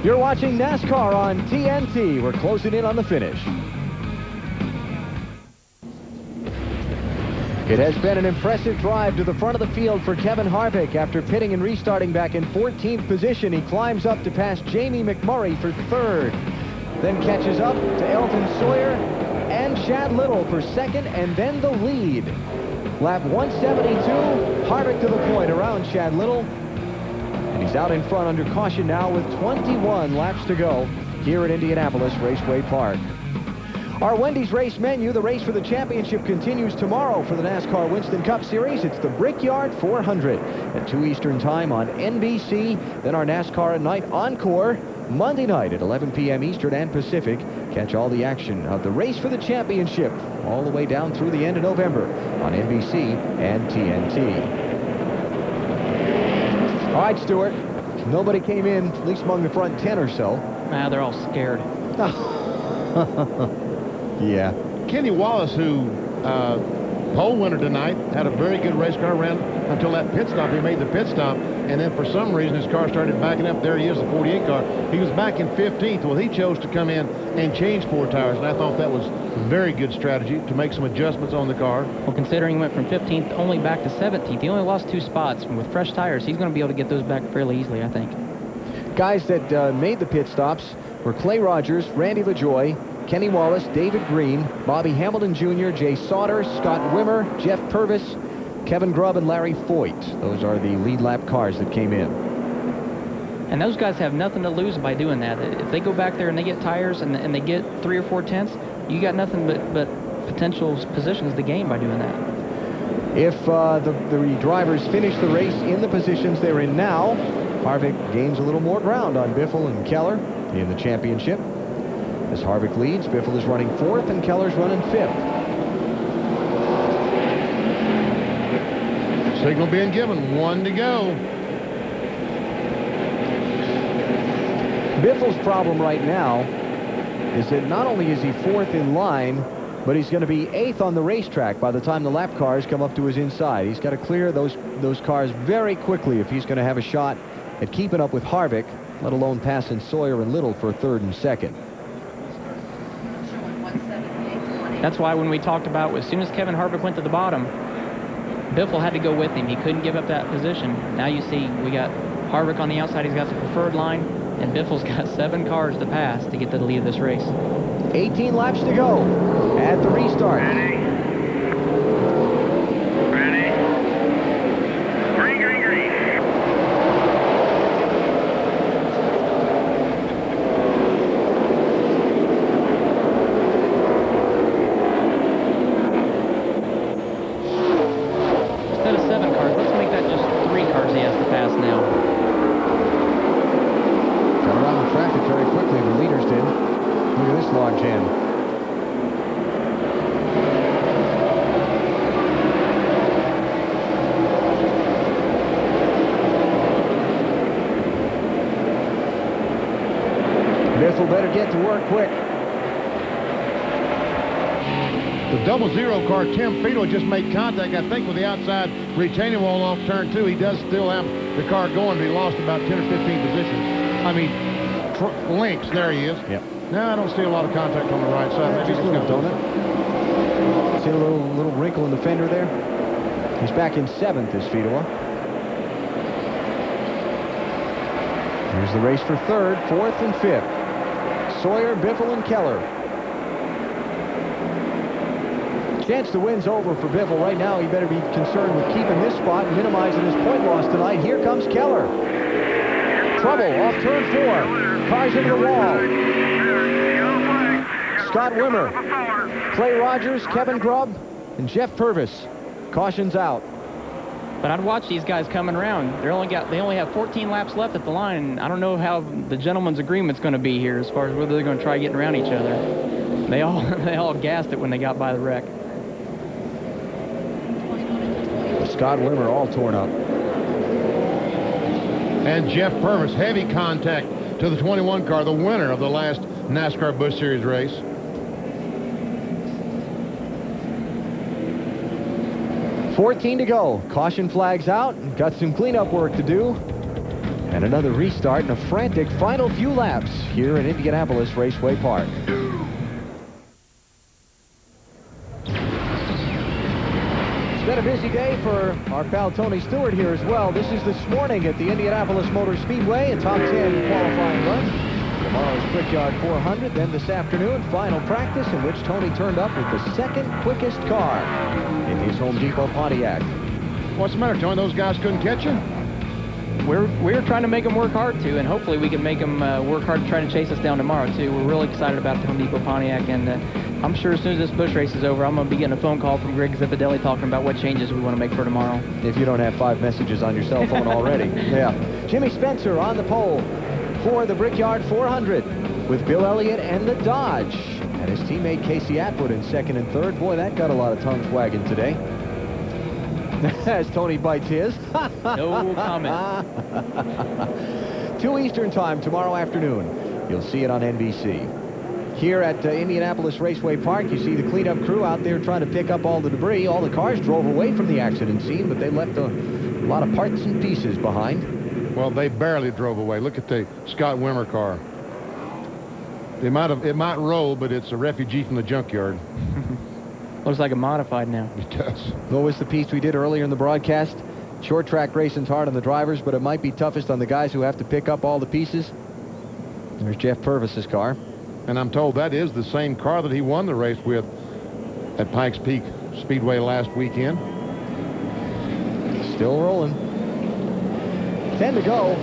You're watching NASCAR on TNT. We're closing in on the finish. It has been an impressive drive to the front of the field for Kevin Harvick. After pitting and restarting back in 14th position, he climbs up to pass Jamie McMurray for 3rd. Then catches up to Elton Sawyer and Chad Little for 2nd, and then the lead. Lap 172, Harvick to the point around Chad Little. And he's out in front under caution now with 21 laps to go here at Indianapolis Raceway Park. Our Wendy's race menu, the race for the championship, continues tomorrow for the NASCAR Winston Cup Series. It's the Brickyard 400 at 2 Eastern Time on NBC. Then our NASCAR at Night Encore Monday night at 11 p.m. Eastern and Pacific. Catch all the action of the race for the championship all the way down through the end of November on NBC and TNT. All right, Stuart. Nobody came in, at least among the front 10 or so. Nah, they're all scared. Yeah. Kenny Wallace, who pole winner tonight, had a very good race car, ran until that pit stop. He made the pit stop, and then for some reason his car started backing up. There he is, the 48 car. He was back in 15th. Well, he chose to come in and change 4 tires, and I thought that was a very good strategy to make some adjustments on the car. Well, considering he went from 15th only back to 17th, he only lost 2 spots. And with fresh tires, he's going to be able to get those back fairly easily, I think. Guys that made the pit stops were Clay Rogers, Randy LaJoie, Kenny Wallace, David Green, Bobby Hamilton Jr., Jay Sauter, Scott Wimmer, Jeff Purvis, Kevin Grubb, and Larry Foyt. Those are the lead lap cars that came in. And those guys have nothing to lose by doing that. If they go back there and they get tires and they get 3 or 4 tenths, you got nothing but potential positions to gain by doing that. If the drivers finish the race in the positions they're in now, Harvick gains a little more ground on Biffle and Keller in the championship. As Harvick leads, Biffle is running 4th and Keller's running 5th. Signal being given, 1 to go. Biffle's problem right now is that not only is he 4th in line, but he's going to be 8th on the racetrack by the time the lap cars come up to his inside. He's got to clear those cars very quickly if he's going to have a shot at keeping up with Harvick, let alone passing Sawyer and Little for 3rd and 2nd. That's why when we talked about as soon as Kevin Harvick went to the bottom, Biffle had to go with him. He couldn't give up that position. Now you see we got Harvick on the outside. He's got the preferred line, and Biffle's got 7 cars to pass to get to the lead of this race. 18 laps to go at the restart. Ready? Green, green, green. Instead of 7 cars, let's make that just 3 cars he has to pass now. Got around the traffic very quickly, the leaders did. Look at this log jam. Biffle better get to work quick. The 00 car, Tim Fiedler, just made contact, I think, with the outside retaining wall off turn 2. He does still have the car going, but he lost about 10 or 15 positions. I mean, links. There he is. Yep. No, I don't see a lot of contact on the right side. Maybe Just a little donut. See a little wrinkle in the fender there? He's back in 7th, is Fiedler. Here's the race for 3rd, 4th, and 5th. Sawyer, Biffle, and Keller. Chance to win's over for Biffle. Right now, he better be concerned with keeping this spot and minimizing his point loss tonight. Here comes Keller. Trouble off turn 4. Cars into the wall. Scott Wimmer, Clay Rogers, Kevin Grubb, and Jeff Purvis. Caution's out. But I'd watch these guys coming around. They only have 14 laps left at the line. I don't know how the gentleman's agreement's going to be here as far as whether they're going to try getting around each other. They all gassed it when they got by the wreck. Scott Wimmer all torn up. And Jeff Purvis, heavy contact to the 21 car, the winner of the last NASCAR Busch Series race. $14 to go. Caution flags out. Got some cleanup work to do. And another restart and a frantic final few laps here at Indianapolis Raceway Park. It's been a busy day for our pal Tony Stewart here as well. This is this morning at the Indianapolis Motor Speedway, a top 10 qualifying run. Tomorrow's Brickyard 400, then this afternoon, final practice in which Tony turned up with the second quickest car in his Home Depot Pontiac. What's the matter, Tony? Those guys couldn't catch you? We're trying to make them work hard, too, and hopefully we can make them work hard to try to chase us down tomorrow, too. We're really excited about the Home Depot Pontiac, and I'm sure as soon as this Busch race is over, I'm going to be getting a phone call from Greg Zipadelli talking about what changes we want to make for tomorrow. If you don't have 5 messages on your cell phone already. Yeah. Jimmy Spencer on the pole for the Brickyard 400 with Bill Elliott and the Dodge. And his teammate Casey Atwood in 2nd and 3rd. Boy, that got a lot of tongues wagging today. As Tony bites his. No comment. 2 Eastern time tomorrow afternoon. You'll see it on NBC. Here at Indianapolis Raceway Park, you see the cleanup crew out there trying to pick up all the debris. All the cars drove away from the accident scene, but they left a lot of parts and pieces behind. Well, they barely drove away. Look at the Scott Wimmer car. It might roll, but it's a refugee from the junkyard. Looks like a modified now. It does. What was the piece we did earlier in the broadcast? Short track racing's hard on the drivers, but it might be toughest on the guys who have to pick up all the pieces. There's Jeff Purvis's car. And I'm told that is the same car that he won the race with at Pikes Peak Speedway last weekend. Still rolling. 10 to go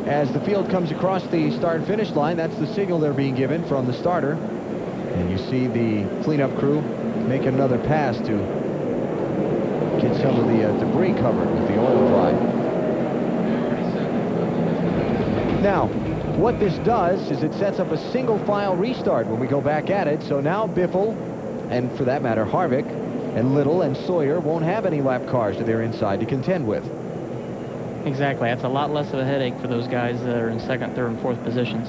as the field comes across the start-finish line. That's the signal they're being given from the starter. And you see the cleanup crew make another pass to get some of the debris covered with the oil dry. Now, what this does is it sets up a single-file restart when we go back at it. So now Biffle, and for that matter Harvick, and Little and Sawyer won't have any lap cars to their inside to contend with. Exactly. That's a lot less of a headache for those guys that are in 2nd, 3rd, and 4th positions.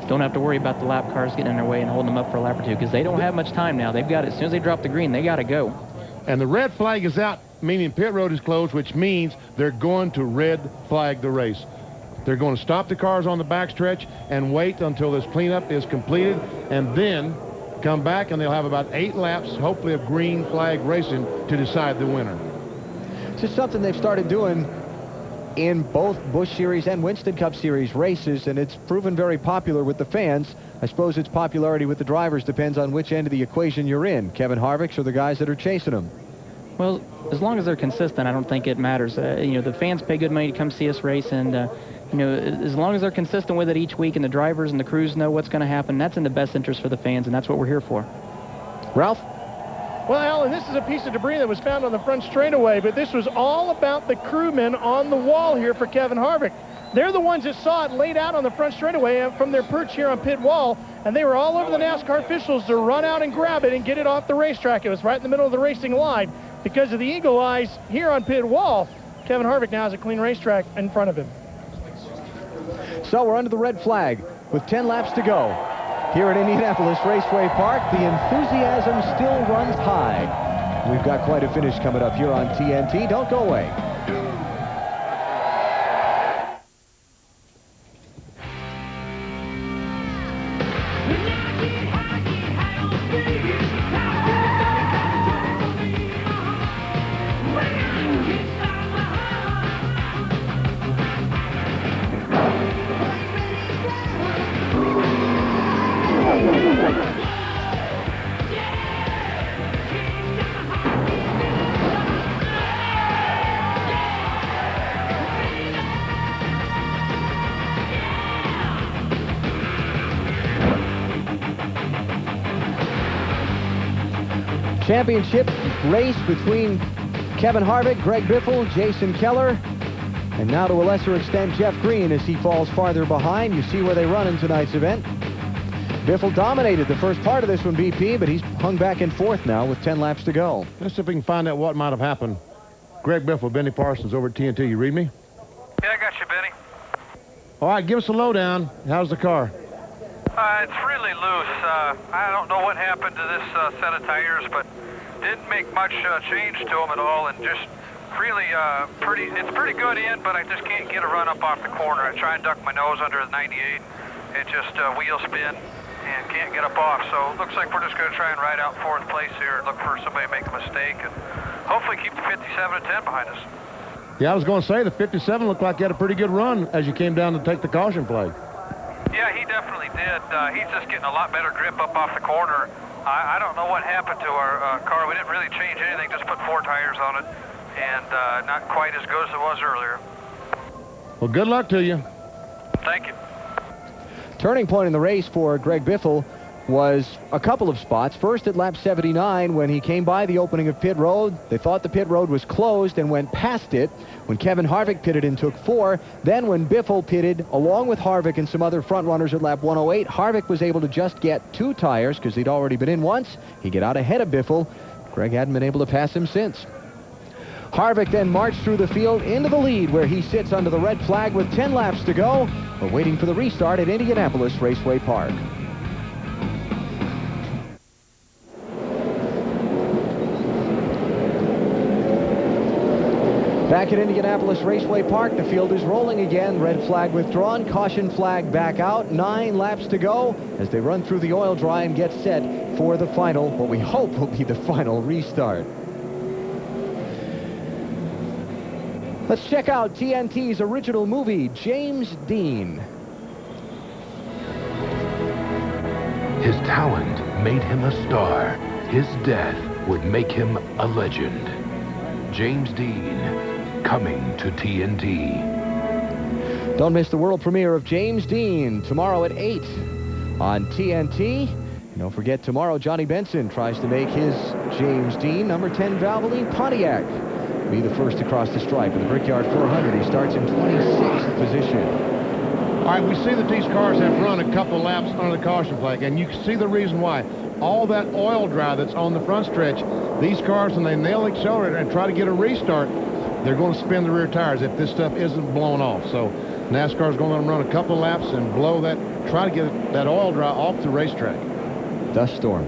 Don't have to worry about the lap cars getting in their way and holding them up for a lap or two because they don't have much time now. They've got it. As soon as they drop the green, they got to go. And the red flag is out, meaning pit road is closed, which means they're going to red flag the race. They're going to stop the cars on the backstretch and wait until this cleanup is completed and then come back, and they'll have about 8 laps, hopefully, of green flag racing to decide the winner. It's just something they've started doing in both Busch Series and Winston Cup Series races, and it's proven very popular with the fans. I suppose its popularity with the drivers depends on which end of the equation you're in, Kevin Harvick's or the guys that are chasing them. Well, as long as they're consistent, I don't think it matters. The fans pay good money to come see us race, and as long as they're consistent with it each week and the drivers and the crews know what's going to happen, that's in the best interest for the fans, and that's what we're here for. Ralph? Well, Alan, this is a piece of debris that was found on the front straightaway, but this was all about the crewmen on the wall here for Kevin Harvick. They're the ones that saw it laid out on the front straightaway from their perch here on pit wall, and they were all over the NASCAR officials to run out and grab it and get it off the racetrack. It was right in the middle of the racing line. Because of the eagle eyes here on pit wall, Kevin Harvick now has a clean racetrack in front of him. So we're under the red flag. with 10 laps to go. Here at Indianapolis Raceway Park, the enthusiasm still runs high. We've got quite a finish coming up here on TNT. Don't go away. Championship race between Kevin Harvick, Greg Biffle, Jason Keller, and now to a lesser extent Jeff Green as he falls farther behind. You see where they run in tonight's event. Biffle dominated the first part of this one, BP, but he's hung back in fourth now with 10 laps to go. Let's see if we can find out what might have happened. Greg Biffle, Benny Parsons over at TNT. You read me? Yeah, I got you, Benny. All right, give us a lowdown. How's the car? It's really loose. I don't know what happened to this set of tires, but didn't make much change to them at all, and just really it's pretty good in, but I just can't get a run up off the corner. I try and duck my nose under the 98. It just wheel spin and can't get up off. So it looks like we're just going to try and ride out fourth place here and look for somebody to make a mistake and hopefully keep the 57 and 10 behind us. Yeah, I was going to say the 57 looked like he had a pretty good run as you came down to take the caution flag. Yeah, he definitely did. He's just getting a lot better grip up off the corner. I don't know what happened to our car. We didn't really change anything, just put 4 tires on it, and not quite as good as it was earlier. Well, good luck to you. Thank you. Turning point in the race for Greg Biffle was a couple of spots. First at lap 79 when he came by the opening of pit road. They thought the pit road was closed and went past it. When Kevin Harvick pitted and took 4. Then when Biffle pitted along with Harvick and some other front runners at lap 108, Harvick was able to just get 2 tires because he'd already been in once. He got out ahead of Biffle. Greg hadn't been able to pass him since. Harvick then marched through the field into the lead where he sits under the red flag with 10 laps to go. We're waiting for the restart at Indianapolis Raceway Park. Back at Indianapolis Raceway Park, the field is rolling again. Red flag withdrawn, caution flag back out. 9 laps to go as they run through the oil dry and get set for the final, what we hope will be the final restart. Let's check out TNT's original movie, James Dean. His talent made him a star. His death would make him a legend. James Dean, coming to TNT. Don't miss the world premiere of James Dean tomorrow at 8 on TNT. Don't forget, tomorrow Johnny Benson tries to make his James Dean number 10 Valvoline Pontiac be the first to cross the stripe in the Brickyard 400. He starts in 26th position. All right, we see that these cars have run a couple laps under the caution flag, and you can see the reason why. All that oil dry that's on the front stretch, these cars, when they nail the accelerator and try to get a restart, they're going to spin the rear tires if this stuff isn't blown off. So NASCAR's going to run a couple laps and blow that, try to get that oil dry off the racetrack. Dust storm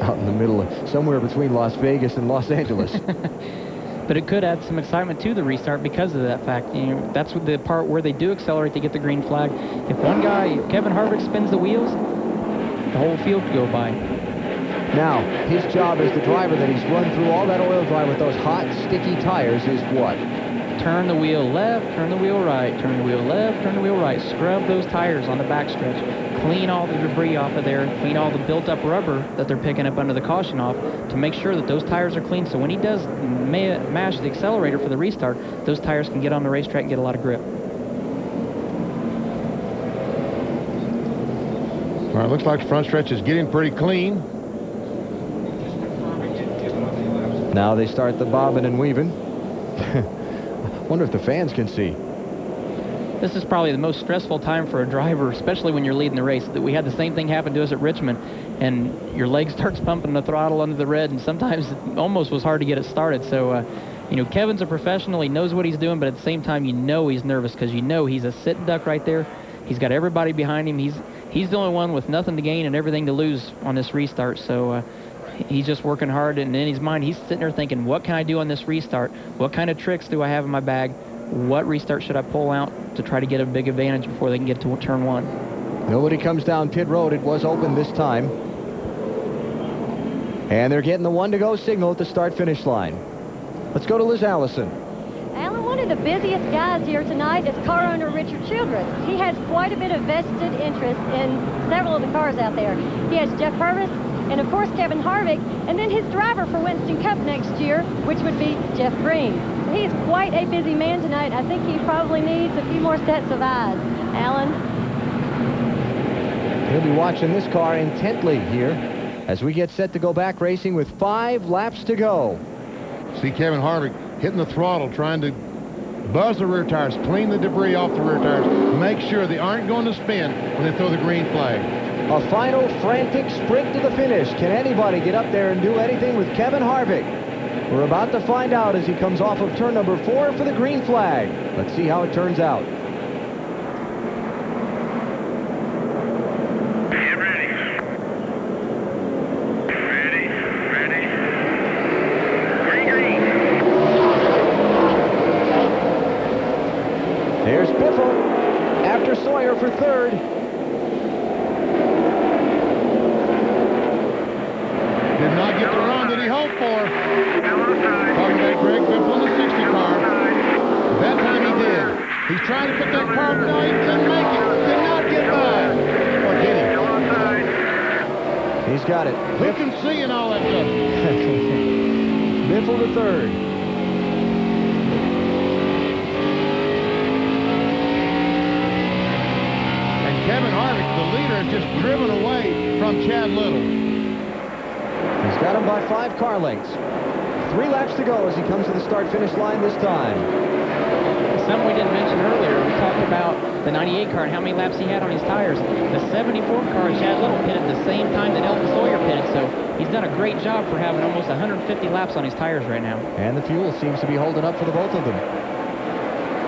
out in the middle of somewhere between Las Vegas and Los Angeles. But it could add some excitement to the restart because of that fact. You know, that's the part where they do accelerate to get the green flag. If one guy, Kevin Harvick, spins the wheels, the whole field could go by. Now, his job as the driver that he's run through all that oil dry with those hot, sticky tires is what? Turn the wheel left, turn the wheel right, turn the wheel left, turn the wheel right. Scrub those tires on the backstretch. Clean all the debris off of there. Clean all the built-up rubber that they're picking up under the caution off to make sure that those tires are clean. So when he does mash the accelerator for the restart, those tires can get on the racetrack and get a lot of grip. All right, looks like the front stretch is getting pretty clean. Now they start the bobbing and weaving. Wonder if the fans can see. This is probably the most stressful time for a driver, especially when you're leading the race. That we had the same thing happen to us at Richmond, and your leg starts pumping the throttle under the red, and sometimes it almost was hard to get it started. So, you know, Kevin's a professional. He knows what he's doing, but at the same time, you know he's nervous because you know he's a sit and duck right there. He's got everybody behind him. He's the only one with nothing to gain and everything to lose on this restart. So he's just working hard, and in his mind, he's sitting there thinking, what can I do on this restart? What kind of tricks do I have in my bag? What restart should I pull out to try to get a big advantage before they can get to turn one? Nobody comes down pit road. It was open this time. And they're getting the 1-to-go signal at the start-finish line. Let's go to Liz Allison. Alan, one of the busiest guys here tonight is car owner Richard Childress. He has quite a bit of vested interest in several of the cars out there. He has Jeff Purvis and, of course, Kevin Harvick, and then his driver for Winston Cup next year, which would be Jeff Green. He is quite a busy man tonight. I think he probably needs a few more sets of eyes. Alan? He'll be watching this car intently here as we get set to go back racing with 5 laps to go. See Kevin Harvick hitting the throttle, trying to buzz the rear tires, clean the debris off the rear tires, make sure they aren't going to spin when they throw the green flag. A final frantic sprint to the finish. Can anybody get up there and do anything with Kevin Harvick? We're about to find out as he comes off of turn number 4 for the green flag. Let's see how it turns out. Get ready. Ready. Green. There's Biffle after Sawyer for third. Did not get the run that he hoped for. Talking about Greg Biffle in the 60 car. That time he did. He's trying to put that car, no, he couldn't make it. Did not get by. Or did he? He's got it. Who can see in all that stuff? Biffle to third. And Kevin Harvick, the leader, has just driven away from Chad Little. He's got him by 5 car lengths. 3 laps to go as he comes to the start-finish line this time. Something we didn't mention earlier, we talked about the 98 car and how many laps he had on his tires. The 74 car, Chad Little pitted the same time that Elton Sawyer pitted, so he's done a great job for having almost 150 laps on his tires right now. And the fuel seems to be holding up for the both of them.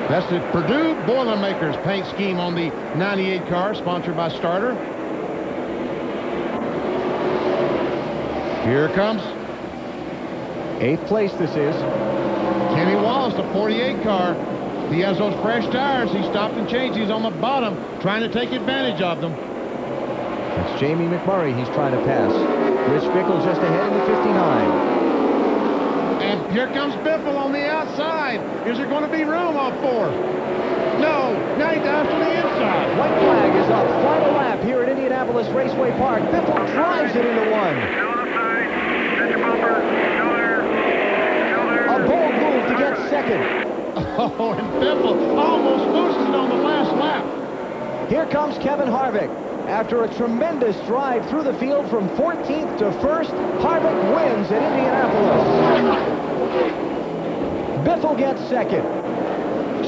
That's the Purdue Boilermakers paint scheme on the 98 car, sponsored by Starter. Here it comes. 8th place this is. Kenny Wallace, the 48 car. He has those fresh tires. He stopped and changed. He's on the bottom, trying to take advantage of them. That's Jamie McMurray he's trying to pass. Rich Bickle just ahead in the 59. And here comes Biffle on the outside. Is there going to be room off 4? No. Now he dives to the inside. White flag is up. Final lap here at Indianapolis Raceway Park. Biffle drives it into 1. A bold move to get second. Oh, and Biffle almost loses it on the last lap. Here comes Kevin Harvick. After a tremendous drive through the field from 14th to 1st, Harvick wins at Indianapolis. Biffle gets second.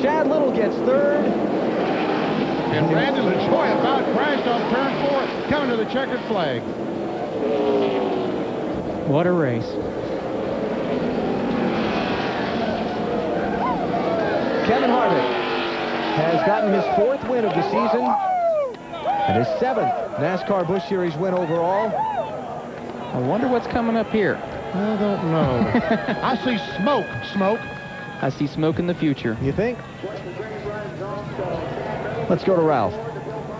Chad Little gets third. And Brandon LaJoy about crashed off turn 4, coming to the checkered flag. What a race. Kevin Harvick has gotten his 4th win of the season and his 7th NASCAR Busch Series win overall. I wonder what's coming up here. I don't know. I see smoke. I see smoke in the future. You think? Let's go to Ralph.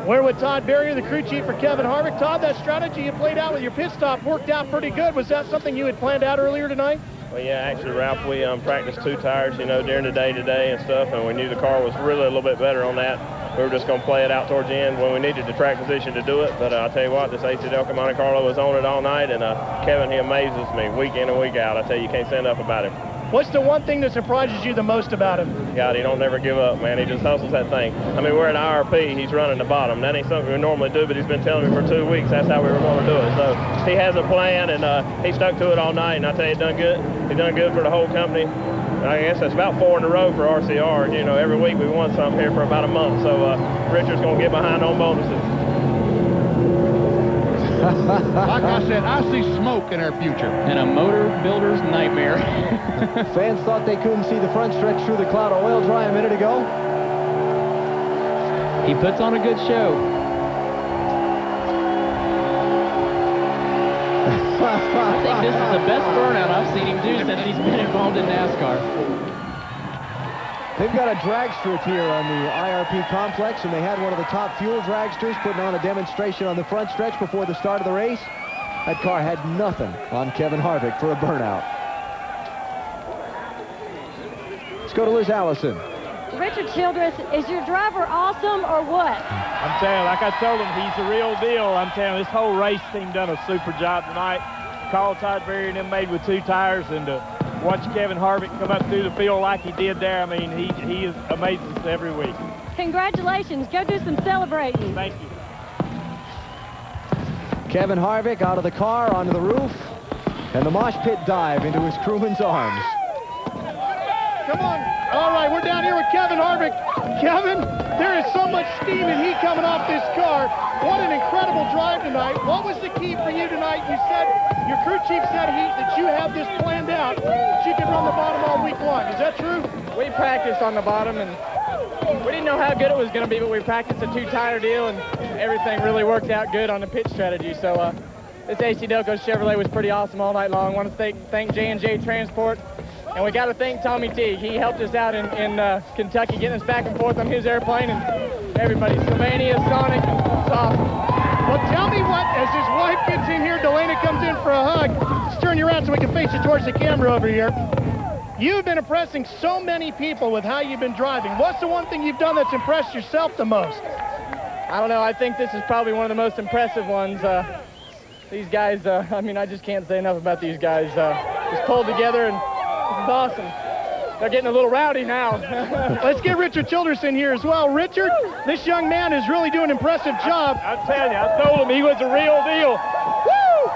We're with Todd Berrier, the crew chief for Kevin Harvick. Todd, that strategy you played out with your pit stop worked out pretty good. Was that something you had planned out earlier tonight? Well, yeah, actually, Ralph, we practiced 2 tires, during the day today and stuff, and we knew the car was really a little bit better on that. We were just going to play it out towards the end when we needed the track position to do it. But I'll tell you what, this AC Delco Monte Carlo was on it all night, and Kevin, he amazes me week in and week out. I tell you, you can't say enough about him. What's the one thing that surprises you the most about him? God, he don't never give up, man. He just hustles that thing. I mean, we're at IRP. He's running the bottom. That ain't something we normally do, but he's been telling me for 2 weeks that's how we were going to do it. So he has a plan, and he stuck to it all night, and I tell you, he done good. He done good for the whole company. I guess that's about 4 in a row for RCR. Every week we won something here for about a month. So Richard's going to get behind on bonuses. Like I said, I see smoke in our future. And a motor builder's nightmare. Fans thought they couldn't see the front stretch through the cloud of oil dry a minute ago. He puts on a good show. I think this is the best burnout I've seen him do since he's been involved in NASCAR. They've got a dragster here on the IRP complex, and they had one of the top fuel dragsters putting on a demonstration on the front stretch before the start of the race. That car had nothing on Kevin Harvick for a burnout. Let's go to Liz Allison. Richard Childress, is your driver awesome or what? I'm telling you, like I told him, he's the real deal. I'm telling you, this whole race team done a super job tonight. Carl Todd-Berry and them made with 2 tires, and to watch Kevin Harvick come up through the field like he did there, I mean, he is amazing every week. Congratulations. Go do some celebrating. Thank you. Kevin Harvick out of the car onto the roof, and the mosh pit dive into his crewman's arms. Come on. All right, we're down here with Kevin Harvick. Kevin, there is so much steam and heat coming off this car. What an incredible drive tonight. What was the key for you tonight? You said, your crew chief said that you have this planned out, that you can run the bottom all week long. Is that true? We practiced on the bottom, and we didn't know how good it was going to be, but we practiced a 2-tire deal, and everything really worked out good on the pit strategy. So this AC Delco Chevrolet was pretty awesome all night long. I want to thank J&J Transport. And we got to thank Tommy T. He helped us out in Kentucky, getting us back and forth on his airplane, and everybody, Sylvania, Sonic, it's awesome. Well, tell me what, as his wife gets in here, Delana comes in for a hug. Let's turn you around so we can face you towards the camera over here. You've been impressing so many people with how you've been driving. What's the one thing you've done that's impressed yourself the most? I don't know. I think this is probably one of the most impressive ones. These guys, I mean, I just can't say enough about these guys. Just pulled together, and this is awesome. They're getting a little rowdy now. Let's get Richard Childress in here as well. Richard, this young man is really doing an impressive job. I'm telling you, I told him he was the real deal. Woo!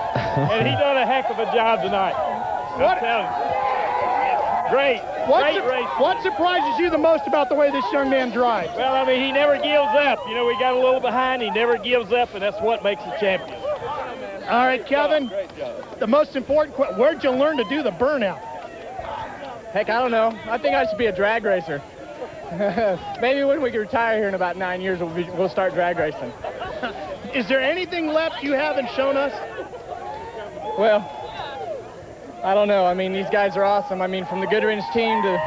And he done a heck of a job tonight. I'm telling you. Great. Great race. What surprises you the most about the way this young man drives? Well, I mean, he never gives up. You know, we got a little behind. He never gives up, and that's what makes a champion. All right, Kevin, the most important question, where'd you learn to do the burnout? Heck, I don't know. I think I should be a drag racer. Maybe when we retire here in about 9 years, we'll start drag racing. Is there anything left you haven't shown us? Well, I don't know. I mean, these guys are awesome. I mean, from the Goodrich team to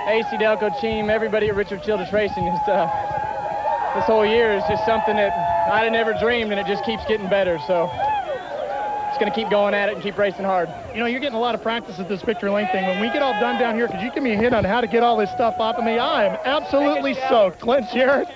AC Delco team, everybody at Richard Childress Racing is, this whole year is just something that I'd have never dreamed, and it just keeps getting better. So just going to keep going at it and keep racing hard. You know, you're getting a lot of practice at this victory lane thing. When we get all done down here, could you give me a hint on how to get all this stuff off of me? I am absolutely soaked. Clint Jarrett.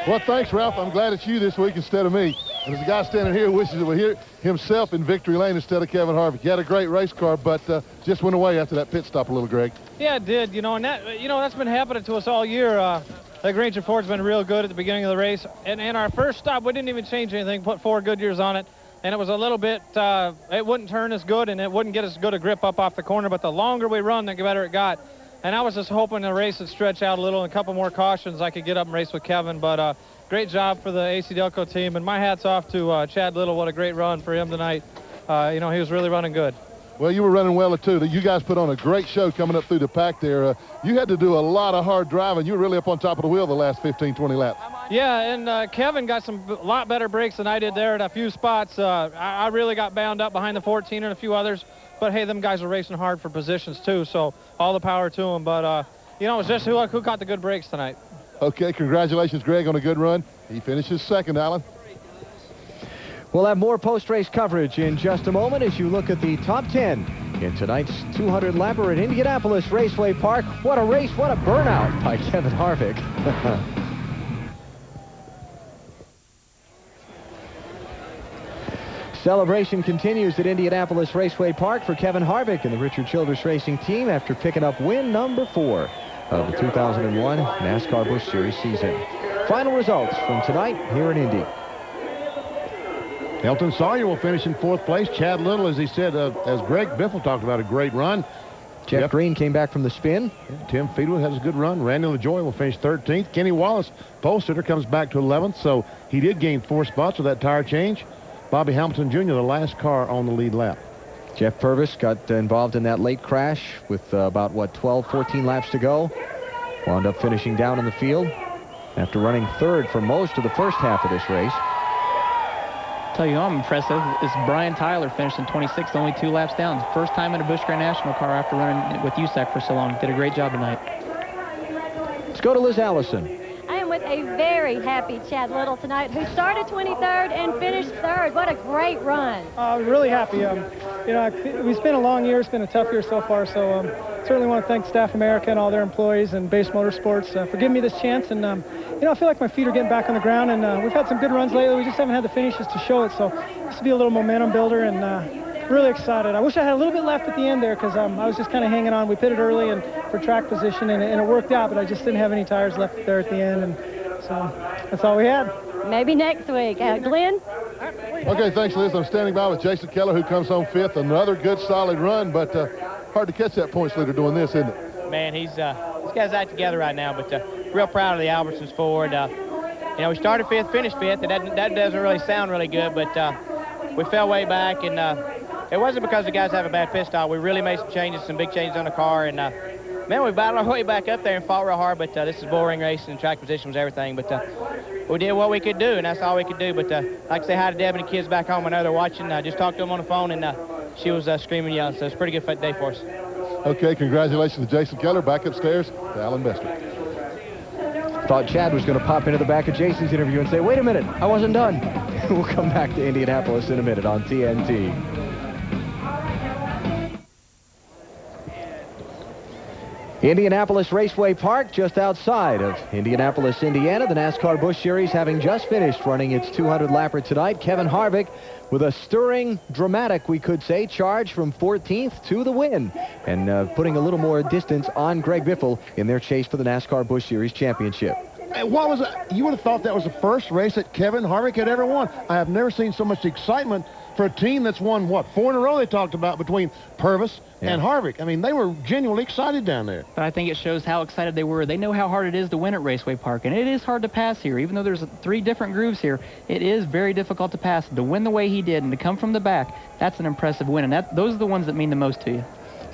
Well, thanks, Ralph. I'm glad it's you this week instead of me. And as the guy standing here wishes it were here himself in victory lane instead of Kevin Harvick. He had a great race car, but just went away after that pit stop a little, Greg. Yeah, it did. You know, and that's been happening to us all year. The Granger Ford's been real good at the beginning of the race. And our first stop, we didn't even change anything, put 4 Goodyears on it. And it was a little bit, it wouldn't turn as good, and it wouldn't get as good a grip up off the corner. But the longer we run, the better it got. And I was just hoping the race would stretch out a little, and a couple more cautions I could get up and race with Kevin. But great job for the AC Delco team. And my hat's off to Chad Little. What a great run for him tonight. You know, he was really running good. Well, you were running well, too. You guys put on a great show coming up through the pack there. You had to do a lot of hard driving. You were really up on top of the wheel the last 15, 20 laps. Yeah, and Kevin got a lot better brakes than I did there at a few spots. I really got bound up behind the 14 and a few others. But, hey, them guys are racing hard for positions, too, so all the power to them. But, you know, it was just who got the good brakes tonight. Okay, congratulations, Greg, on a good run. He finishes second, Alan. We'll have more post-race coverage in just a moment as you look at the top 10 in tonight's 200-lapper at Indianapolis Raceway Park. What a race, what a burnout by Kevin Harvick. Celebration continues at Indianapolis Raceway Park for Kevin Harvick and the Richard Childress Racing team after picking up win number 4 of the 2001 NASCAR Busch Series season. Final results from tonight here in Indy. Elton Sawyer will finish in 4th place. Chad Little, as he said, as Greg Biffle talked about, a great run. Jeff Green came back from the spin. Yeah, Tim Feedwood has a good run. Randy LaJoie will finish 13th. Kenny Wallace, pole sitter, comes back to 11th, so he did gain 4 spots with that tire change. Bobby Hamilton Jr., the last car on the lead lap. Jeff Purvis got involved in that late crash with about, 12, 14 laps to go. Wound up finishing down in the field. after running third for most of the first half of this race. Tell you I'm impressive is Brian Tyler finished in 26th, only 2 laps down. First time in a Busch Grand National car after running with USAC for so long. Did a great job tonight. Let's go to Liz Allison. I am with a very happy Chad Little tonight, who started 23rd and finished 3rd. What a great run. Really happy. We spent a long year. It's been a tough year so far, so certainly want to thank Staff America and all their employees and Base Motorsports for giving me this chance. And, I feel like my feet are getting back on the ground, and we've had some good runs lately. We just haven't had the finishes to show it, so this will be a little momentum builder, and really excited. I wish I had a little bit left at the end there, because I was just kind of hanging on. We pitted early and for track position, and it worked out, but I just didn't have any tires left there at the end, and so that's all we had. Maybe next week. Glenn? Okay, thanks, Liz. I'm standing by with Jason Keller, who comes home 5th. Another good, solid run, but hard to catch that points leader doing this, isn't it? Man, these guys act together right now, but real proud of the Albertsons Ford. We started 5th, finished 5th, and that doesn't really sound really good, but we fell way back, and it wasn't because the guys have a bad pit stop. We really made some changes, some big changes on the car, and man, we battled our way back up there and fought real hard, but this is bullring racing, and track position was everything, but we did what we could do, and that's all we could do. But like I say hi to Deb and the kids back home. I know they're watching. Just talked to them on the phone, and she was screaming, yelling, so it's a pretty good day for us. Okay, congratulations to Jason Keller. Back upstairs to Alan Bester. Thought Chad was going to pop into the back of Jason's interview and say, wait a minute, I wasn't done. We'll come back to Indianapolis in a minute on TNT. Indianapolis Raceway Park, just outside of Indianapolis, Indiana. The NASCAR Busch Series having just finished running its 200-lapper tonight. Kevin Harvick with a stirring, dramatic, we could say, charge from 14th to the win, and putting a little more distance on Greg Biffle in their chase for the NASCAR Busch Series championship. What was it? You would have thought that was the first race that Kevin Harvick had ever won. I have never seen so much excitement for a team that's won, 4 in a row they talked about between Purvis and Harvick. I mean, they were genuinely excited down there. But I think it shows how excited they were. They know how hard it is to win at Raceway Park, and it is hard to pass here. Even though there's 3 different grooves here, it is very difficult to pass. To win the way he did and to come from the back, that's an impressive win, and those are the ones that mean the most to you.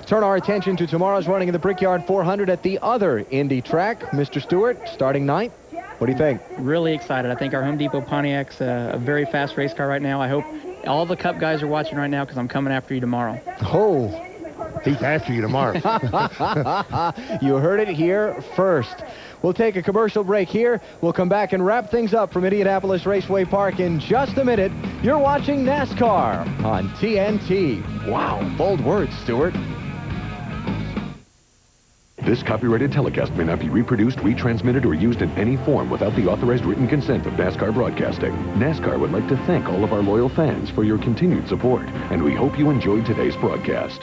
Turn our attention to tomorrow's running of the Brickyard 400 at the other Indy track. Mr. Stewart, starting 9th. What do you think? Really excited. I think our Home Depot Pontiac's a very fast race car right now. I hope all the Cup guys are watching right now, because I'm coming after you tomorrow. Oh. He's after you tomorrow. You heard it here first. We'll take a commercial break here. We'll come back and wrap things up from Indianapolis Raceway Park in just a minute. You're watching NASCAR on TNT. Wow, bold words, Stewart. This copyrighted telecast may not be reproduced, retransmitted, or used in any form without the authorized written consent of NASCAR Broadcasting. NASCAR would like to thank all of our loyal fans for your continued support, and we hope you enjoyed today's broadcast.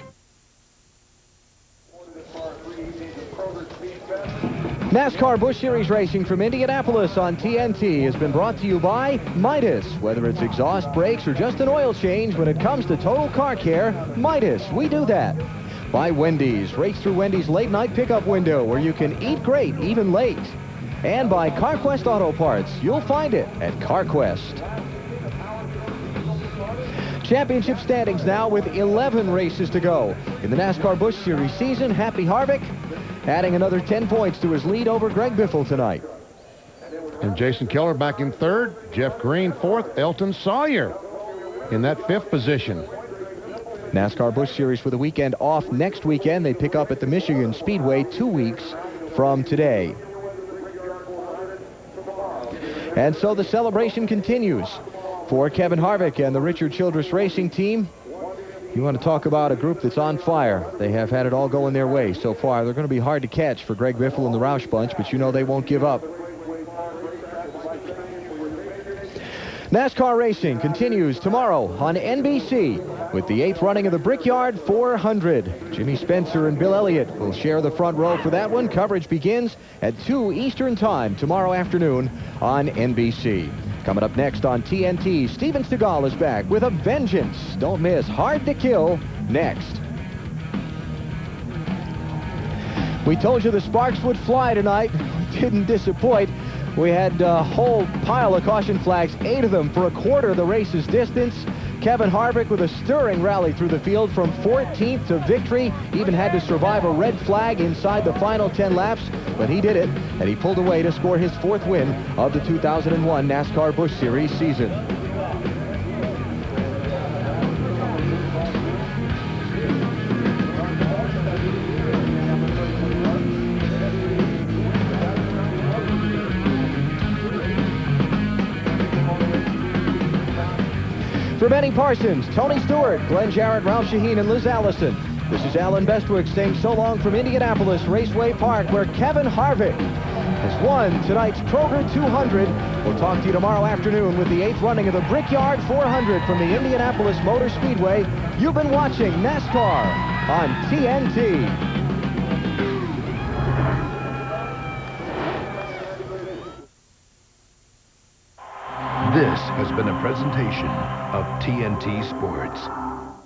NASCAR Busch Series racing from Indianapolis on TNT has been brought to you by Midas. Whether it's exhaust, brakes, or just an oil change, when it comes to total car care, Midas, we do that. By Wendy's. Race through Wendy's late night pickup window, where you can eat great even late. And by CarQuest Auto Parts. You'll find it at CarQuest. Championship standings now with 11 races to go in the NASCAR Busch Series season. Happy Harvick adding another 10 points to his lead over Greg Biffle tonight. And Jason Keller back in 3rd. Jeff Green 4th. Elton Sawyer in that 5th position. NASCAR Busch Series for the weekend off next weekend. They pick up at the Michigan Speedway 2 weeks from today. And so the celebration continues for Kevin Harvick and the Richard Childress Racing Team. You want to talk about a group that's on fire. They have had it all going their way so far. They're going to be hard to catch for Greg Biffle and the Roush Bunch, but you know they won't give up. NASCAR racing continues tomorrow on NBC with the 8th running of the Brickyard 400. Jimmy Spencer and Bill Elliott will share the front row for that one. Coverage begins at 2 Eastern Time tomorrow afternoon on NBC. Coming up next on TNT, Steven Seagal is back with a vengeance. Don't miss Hard to Kill next. We told you the sparks would fly tonight. Didn't disappoint. We had a whole pile of caution flags, 8 of them for a quarter of the race's distance. Kevin Harvick with a stirring rally through the field from 14th to victory. Even had to survive a red flag inside the final 10 laps, but he did it, and he pulled away to score his 4th win of the 2001 NASCAR Busch Series season. For Benny Parsons, Tony Stewart, Glenn Jarrett, Ralph Shaheen, and Liz Allison, this is Alan Bestwick saying so long from Indianapolis Raceway Park, where Kevin Harvick has won tonight's Kroger 200. We'll talk to you tomorrow afternoon with the 8th running of the Brickyard 400 from the Indianapolis Motor Speedway. You've been watching NASCAR on TNT. This has been a presentation of TNT Sports.